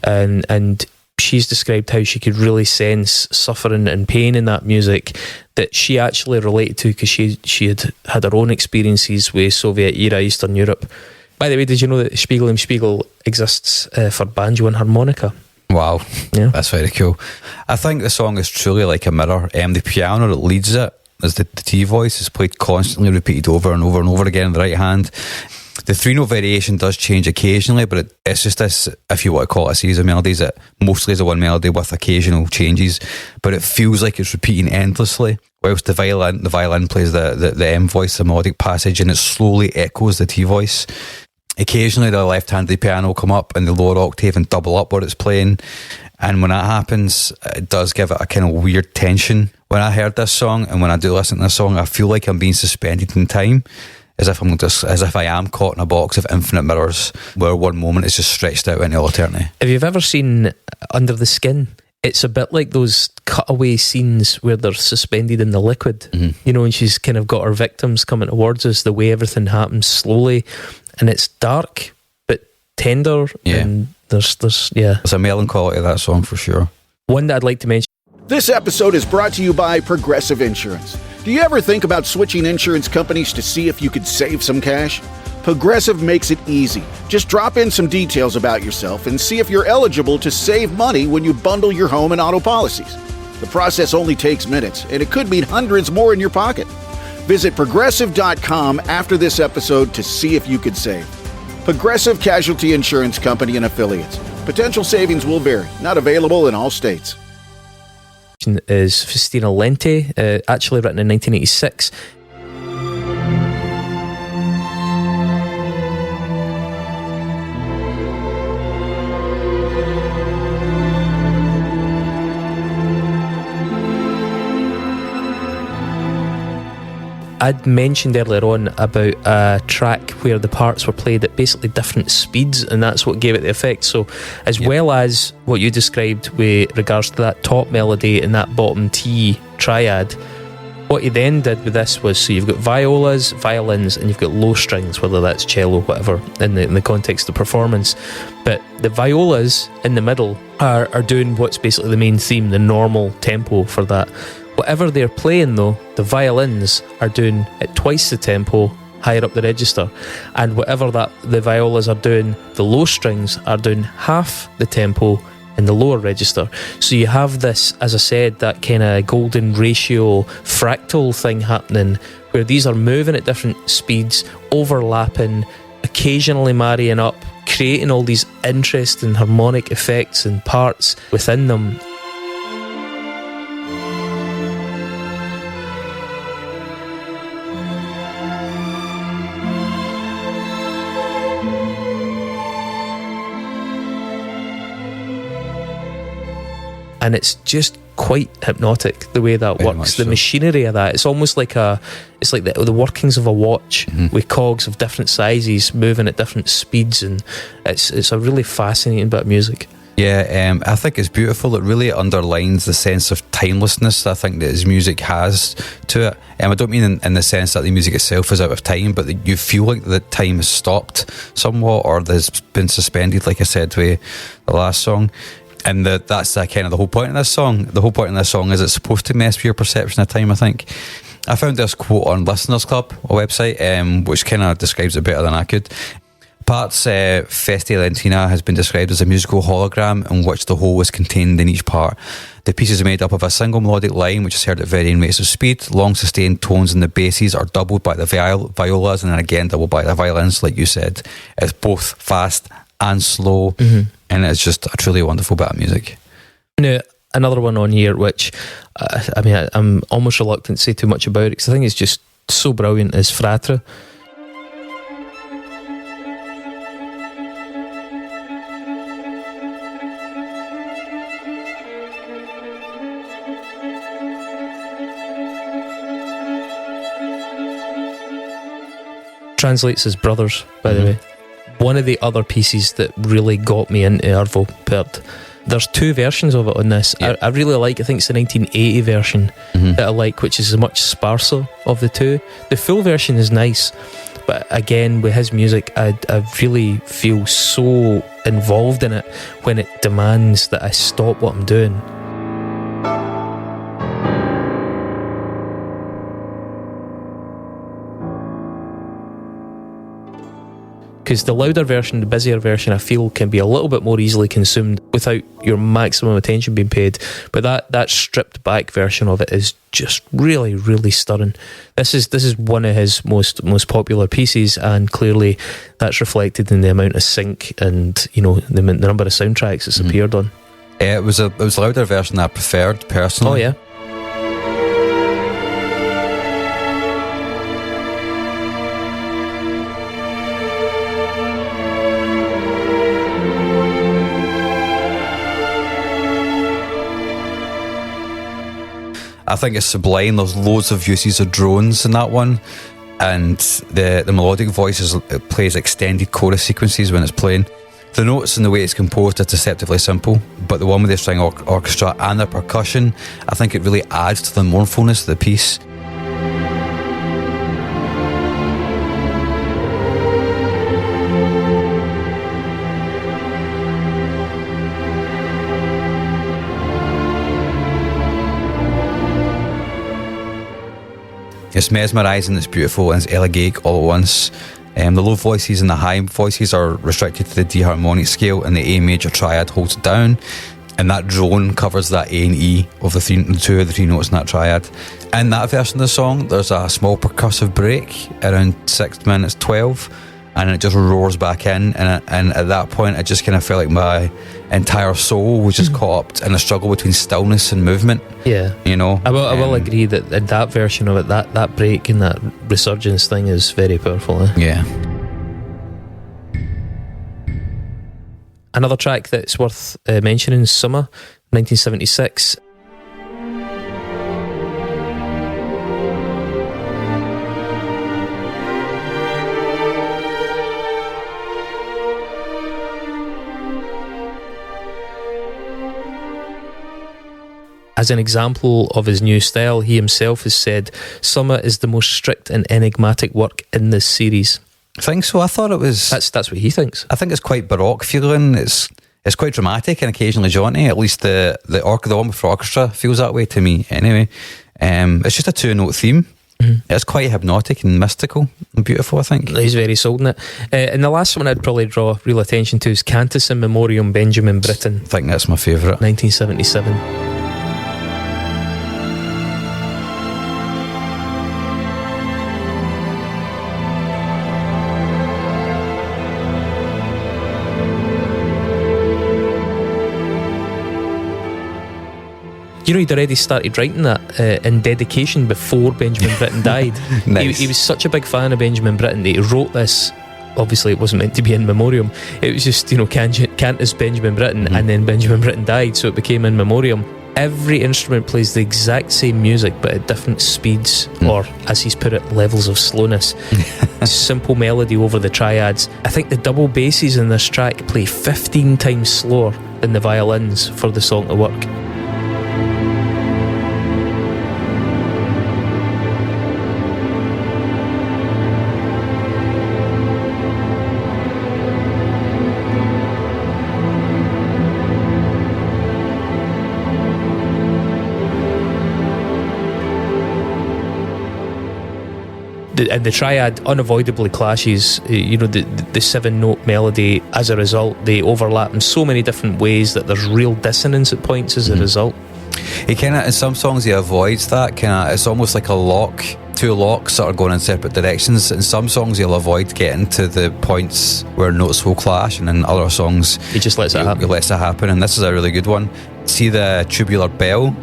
And she's described how she could really sense suffering and pain in that music that she actually related to because she had her own experiences with Soviet era Eastern Europe. By the way, did you know that Spiegel im Spiegel exists for banjo and harmonica? Wow, yeah, that's very cool. I think the song is truly like a mirror. The piano that leads it, as the T voice, is played constantly, repeated over and over and over again in the right hand. The 3-note variation does change occasionally, but it's just this, if you want to call it a series of melodies, it mostly is a one melody with occasional changes, but it feels like it's repeating endlessly. Whilst the violin plays the M voice, the melodic passage, and it slowly echoes the T voice. Occasionally the left-handed piano will come up in the lower octave and double up what it's playing, and when that happens, it does give it a kind of weird tension. When I heard this song, and when I do listen to this song, I feel like I'm being suspended in time, as if I am caught in a box of infinite mirrors where one moment is just stretched out into eternity. If you've ever seen Under the Skin, it's a bit like those cutaway scenes where they're suspended in the liquid, and she's kind of got her victims coming towards us, the way everything happens slowly, and it's dark but tender, and there's a melancholy to that song for sure. One that I'd like to mention. This episode is brought to you by Progressive Insurance. Do you ever think about switching insurance companies to see if you could save some cash? Progressive makes it easy. Just drop in some details about yourself and see if you're eligible to save money when you bundle your home and auto policies. The process only takes minutes, and it could mean hundreds more in your pocket. Visit Progressive.com after this episode to see if you could save. Progressive Casualty Insurance Company and Affiliates. Potential savings will vary. Not available in all states. Is Festina Lente, actually written in 1986. I'd mentioned earlier on about a track where the parts were played at basically different speeds, and that's what gave it the effect. So as well as what you described with regards to that top melody and that bottom T triad, What he then did with this was, so you've got violas, violins, and you've got low strings, whether that's cello, whatever, in the context of performance. But the violas in the middle are doing what's basically the main theme, the normal tempo for that. Whatever they're playing though, the violins are doing at twice the tempo, higher up the register. And whatever that the violas are doing, the low strings are doing half the tempo in the lower register. So you have this, as I said, that kind of golden ratio fractal thing happening where these are moving at different speeds, overlapping, occasionally marrying up, creating all these interesting harmonic effects and parts within them. And it's just quite hypnotic the way that Very works. much The so. machinery of that, it's almost like the workings of a watch with cogs of different sizes moving at different speeds, and it's a really fascinating bit of music. Yeah, I think it's beautiful. It really underlines the sense of timelessness that I think that his music has to it. I don't mean in the sense that the music itself is out of time, but that you feel like the time has stopped somewhat, or there's been suspended, like I said with the last song. And that's kind of the whole point of this song. The whole point of this song is it's supposed to mess with your perception of time, I think. I found this quote on Listeners Club, a website, which kind of describes it better than I could. Pärt's Feste Lentina has been described as a musical hologram in which the whole is contained in each part. The piece is made up of a single melodic line which is heard at varying rates of speed. Long sustained tones in the basses are doubled by the violas and then again doubled by the violins, like you said. It's both fast and slow, and it's just a truly wonderful bit of music. Now, another one on here, which I'm almost reluctant to say too much about it because I think it's just so brilliant, is Fratre. Translates as brothers, by the way. One of the other pieces that really got me into Arvo Pärt. There's two versions of it on this. Yeah. I really like, I think it's the 1980 version that I like, which is much sparser of the two. The full version is nice, but again, with his music, I really feel so involved in it when it demands that I stop what I'm doing. Because the louder version, the busier version, I feel can be a little bit more easily consumed without your maximum attention being paid. But that stripped back version of it is just really, really stunning. This is one of his most popular pieces, and clearly that's reflected in the amount of sync and the number of soundtracks it's appeared on. It was a louder version I preferred personally. Oh yeah. I think it's sublime. There's loads of uses of drones in that one, and the melodic voice it plays extended chorus sequences when it's playing. The notes and the way it's composed are deceptively simple, but the one with the string orchestra and the percussion, I think it really adds to the mournfulness of the piece. It's mesmerising, it's beautiful, and it's elegiac all at once. The low voices and the high voices are restricted to the D harmonic scale, and the A major triad holds it down. And that drone covers that A and E of the two of the three notes in that triad. In that version of the song, there's a small percussive break around 6 minutes 12, and it just roars back in. And at that point, I just kind of felt like my entire soul was just caught up in a struggle between stillness and movement. Yeah, I will agree that in that version of it, that break and that resurgence thing is very powerful. Yeah. Another track that's worth mentioning is Summer, 1976. As an example of his new style, he himself has said, Summer is the most strict and enigmatic work in this series. I think so. I thought it was... That's what he thinks. I think it's quite baroque feeling. It's quite dramatic and occasionally jaunty. At least the one for orchestra feels that way to me anyway. It's just a 2-note theme. Mm-hmm. It's quite hypnotic and mystical and beautiful, I think. He's very sold in it. And the last one I'd probably draw real attention to is Cantus in Memoriam Benjamin Britten. I think that's my favourite. 1977. You know, he'd already started writing that in dedication before Benjamin Britten died. Nice. He was such a big fan of Benjamin Britten that he wrote this. Obviously, it wasn't meant to be in memoriam. It was just, Cantus Benjamin Britten, and then Benjamin Britten died, so it became in memoriam. Every instrument plays the exact same music, but at different speeds, or, as he's put it, levels of slowness. Simple melody over the triads. I think the double basses in this track play 15 times slower than the violins for the song to work. And the triad unavoidably clashes. The 7-note melody, as a result, they overlap in so many different ways that there's real dissonance at points as a result. He kind of, in some songs he avoids that it's almost like a lock, two locks that are going in separate directions. In some songs he'll avoid getting to the points where notes will clash, and in other songs he just lets it happen. He lets it happen, and this is a really good one. See the tubular bell?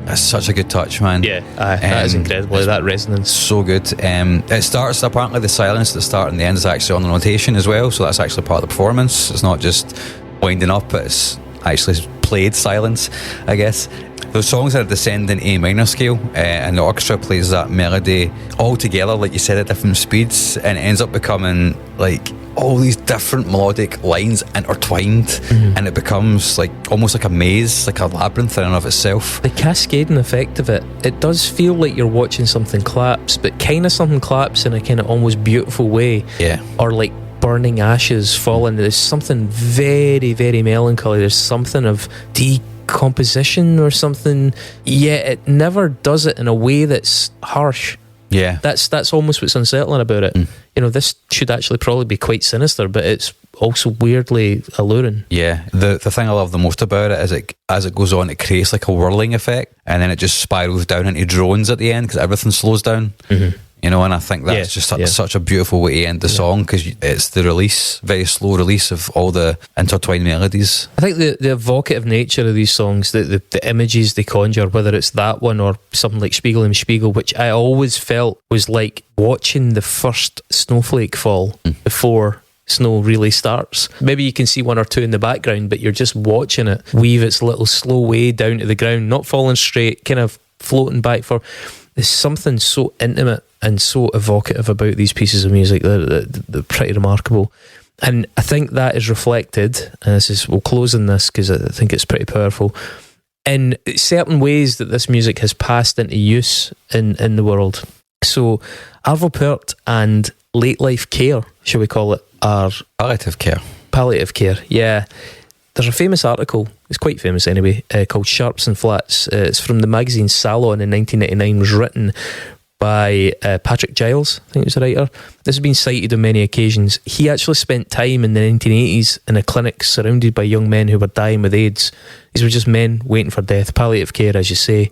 That's such a good touch, man. Yeah, that is incredible. That resonance, so good. It starts, apparently the silence at the start and the end is actually on the notation as well, so that's actually part of the performance. It's not just winding up, it's actually played silence, I guess. Those songs are a descending A minor scale, and the orchestra plays that melody all together, like you said, at different speeds, and it ends up becoming like all these different melodic lines intertwined, and it becomes like almost like a maze, like a labyrinth in and of itself. The cascading effect of it does feel like you're watching something collapse, but kind of something collapse in a kind of almost beautiful way. Yeah. Or like burning ashes falling. There's something very, very melancholy. There's something of decomposition or something, yet it never does it in a way that's harsh. Yeah, that's almost what's unsettling about it. This should actually probably be quite sinister, but it's also weirdly alluring. Yeah, the thing I love the most about it is as it goes on, it creates like a whirling effect, and then it just spirals down into drones at the end because everything slows down. And I think that's such a beautiful way to end the song, because it's the release, very slow release of all the intertwined melodies. I think the evocative nature of these songs, the images they conjure, whether it's that one or something like Spiegel im Spiegel, which I always felt was like watching the first snowflake fall before snow really starts. Maybe you can see one or two in the background, but you're just watching it weave its little slow way down to the ground, not falling straight, kind of floating back for. There's something so intimate and so evocative about these pieces of music that they're pretty remarkable. And I think that is reflected, and we'll close on this because I think it's pretty powerful, in certain ways that this music has passed into use in the world. So Arvo Pärt and late life care, shall we call it, are palliative care. Palliative care, yeah. There's a famous article, it's quite famous anyway, called Sharps and Flats. It's from the magazine Salon in 1999. It was written by Patrick Giles, I think he was the writer. This has been cited on many occasions. He actually spent time in the 1980s in a clinic surrounded by young men who were dying with AIDS. These were just men waiting for death, palliative care, as you say.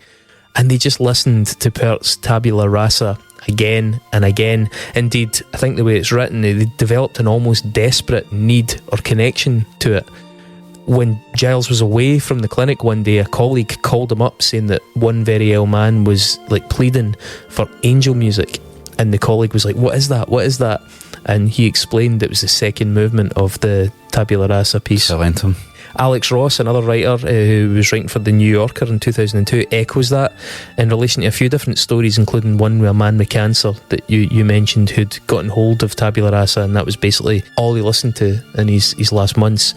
And they just listened to Pärt's Tabula Rasa again and again. Indeed, I think the way it's written, they developed an almost desperate need or connection to it. When Giles was away from the clinic one day, a colleague called him up saying that one very ill man was like pleading for angel music, and the colleague was like, what is that? And he explained it was the second movement of the Tabula Rasa piece. Alex Ross, another writer who was writing for The New Yorker in 2002, echoes that in relation to a few different stories, including one with a man with cancer that you mentioned who'd gotten hold of Tabula Rasa, and that was basically all he listened to in his last months.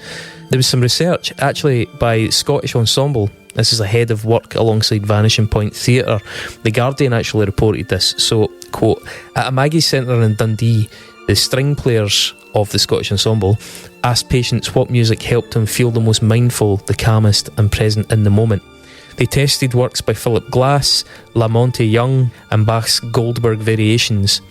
There was some research actually by Scottish ensemble This is ahead of work alongside Vanishing Point Theatre. The Guardian actually reported this. So, quote, at a Maggie's Centre in Dundee, the string players of the Scottish Ensemble asked patients what music helped them feel the most mindful, the calmest and present in the moment. They tested works by Philip Glass, Lamonte Young and Bach's Goldberg Variations.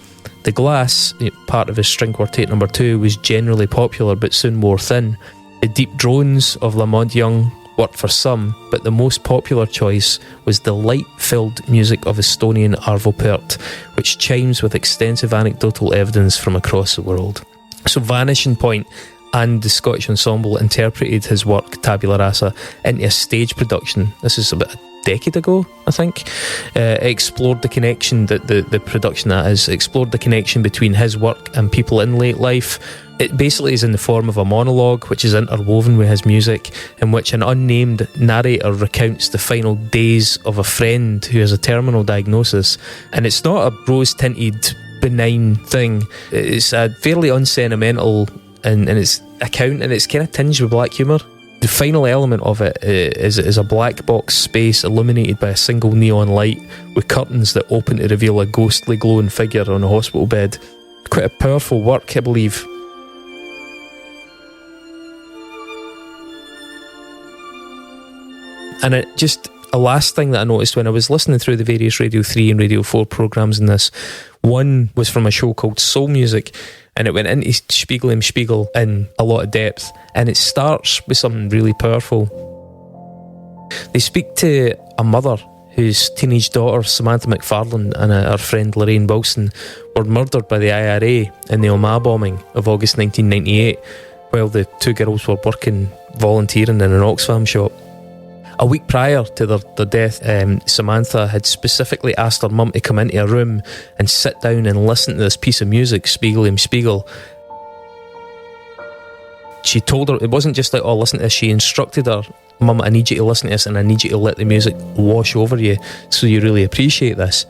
The Glass, part of his String Quartet No. 2, was generally popular but soon wore thin. The deep drones of Lamonte Young worked for some, but the most popular choice was the light-filled music of Estonian Arvo Pärt, which chimes with extensive anecdotal evidence from across the world. So Vanishing Point and the Scottish Ensemble interpreted his work Tabula Rasa into a stage production. This is about a decade ago, I think. It explored the connection, that the production that is, explored the connection between his work and people in late life. It basically is in the form of a monologue which is interwoven with his music, in which an unnamed narrator recounts the final days of a friend who has a terminal diagnosis. And it's not a rose-tinted benign thing. It's a fairly unsentimental and its account, and it's kind of tinged with black humour. The final element of it is a black box space illuminated by a single neon light with curtains that open to reveal a ghostly glowing figure on a hospital bed. Quite a powerful work, I believe. And it just, a last thing that I noticed when I was listening through the various Radio 3 and Radio 4 programmes in this, one was from a show called Soul Music, and it went into Spiegel in a lot of depth, and it starts with something really powerful. They speak to a mother whose teenage daughter Samantha McFarlane and her friend Lorraine Wilson were murdered by the IRA in the Omagh bombing of August 1998, while the two girls were volunteering in an Oxfam shop. A week prior to their death, Samantha had specifically asked her mum to come into a room and sit down and listen to this piece of music, Spiegel. She told her, it wasn't just like, oh, listen to this. She instructed her, Mum, I need you to listen to this, and I need you to let the music wash over you so you really appreciate this.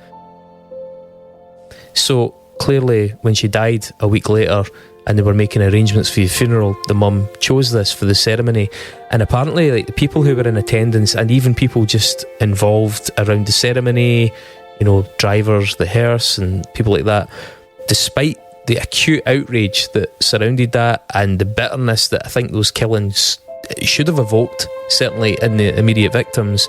So clearly, when she died a week later, and they were making arrangements for the funeral, the mum chose this for the ceremony. And apparently, like, the people who were in attendance and even people just involved around the ceremony, drivers, the hearse and people like that, despite the acute outrage that surrounded that and the bitterness that I think those killings should have evoked, certainly in the immediate victims,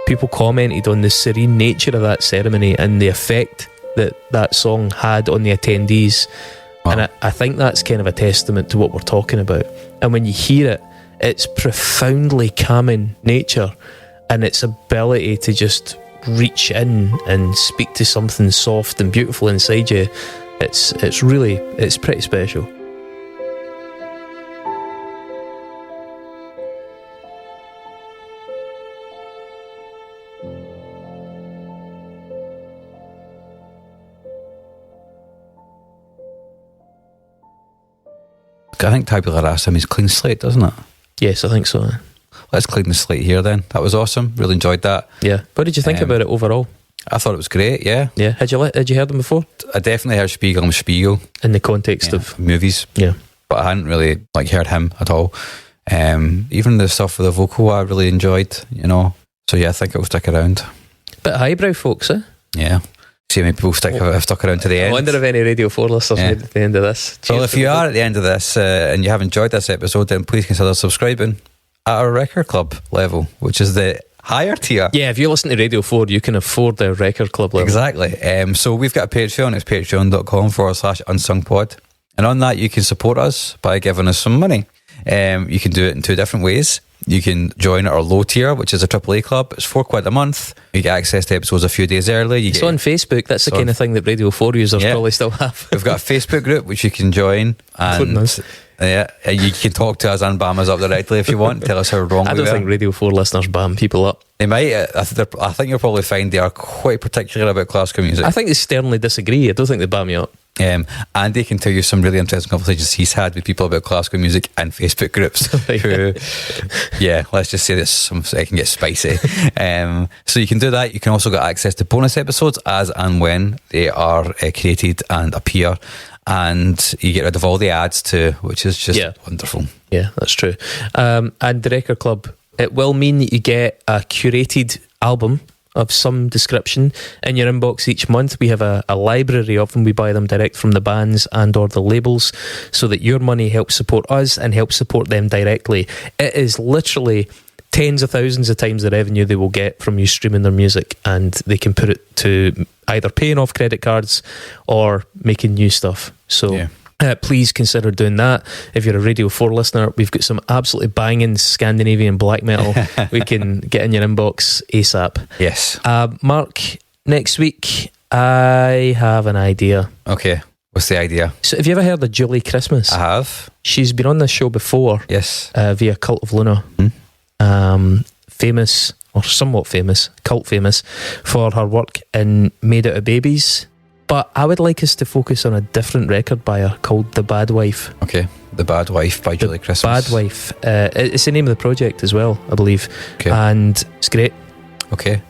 people commented on the serene nature of that ceremony and the effect that song had on the attendees. Wow. And I think that's kind of a testament to what we're talking about. And when you hear it, it's profoundly calming nature and its ability to just reach in and speak to something soft and beautiful inside you. It's pretty special. I think tabula rasa means clean slate, doesn't it? Yes, I think so. Let's clean the slate here then. That was awesome. Really enjoyed that. Yeah. What did you think about it overall? I thought it was great, yeah. Yeah. Had you heard them before? I definitely heard Spiegel in the context of movies. Yeah. But I hadn't really heard him at all. Even the stuff with the vocal I really enjoyed, So yeah, I think it will stick around. Bit highbrow folks, eh? Yeah. See how many people have stuck around to the end. I wonder if any Radio 4 listeners made it at the end of this. Well, if you are at the end of this and you have enjoyed this episode, then please consider subscribing at our Record Club level, which is the higher tier. Yeah, if you listen to Radio 4, you can afford the Record Club level. Exactly. So we've got a Patreon. It's patreon.com/unsungpod. And on that, you can support us by giving us some money. You can do it in two different ways. You can join our low tier, which is a AAA club. It's £4 a month. You get access to episodes a few days early. It's on Facebook. That's the kind of thing that Radio 4 users probably still have. We've got a Facebook group which you can join. Including us. Yeah, you can talk to us and bam us up directly if you want. Tell us how wrong we are. I don't think Radio 4 listeners bam people up. They might. I think you'll probably find they are quite particular about classical music. I think they sternly disagree. I don't think they bam you up. Andy can tell you some really interesting conversations he's had with people about classical music and Facebook groups who, let's just say this, it can get spicy. So you can do that. You can also get access to bonus episodes as and when they are created and appear, and you get rid of all the ads too, which is just wonderful. Yeah, that's true. And the Record Club It will mean that you get a curated album of some description in your inbox each month. We have a library of them. We buy them direct from the bands and or the labels, so that your money helps support us and helps support them directly. It is literally tens of thousands of times the revenue they will get from you streaming their music, and they can put it to either paying off credit cards or making new stuff. So please consider doing that. If you're a Radio 4 listener, we've got some absolutely banging Scandinavian black metal we can get in your inbox ASAP. Yes. Mark, next week I have an idea. Okay. What's the idea? So have you ever heard of Julie Christmas? I have. She's been on this show before. Yes. Via Cult of Luna. Famous, or somewhat famous, cult famous, for her work in Made Out of Babies. But I would like us to focus on a different record by her called The Bad Wife. Okay. The Bad Wife by Julie Christmas. Bad Wife. It's the name of the project as well, I believe. Okay. And it's great. Okay.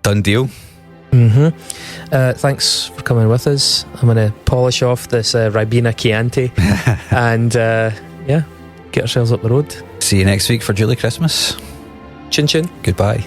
Done deal. Thanks for coming with us. I'm going to polish off this Ribena Chianti and get ourselves up the road. See you next week for Julie Christmas. Chin chin. Goodbye.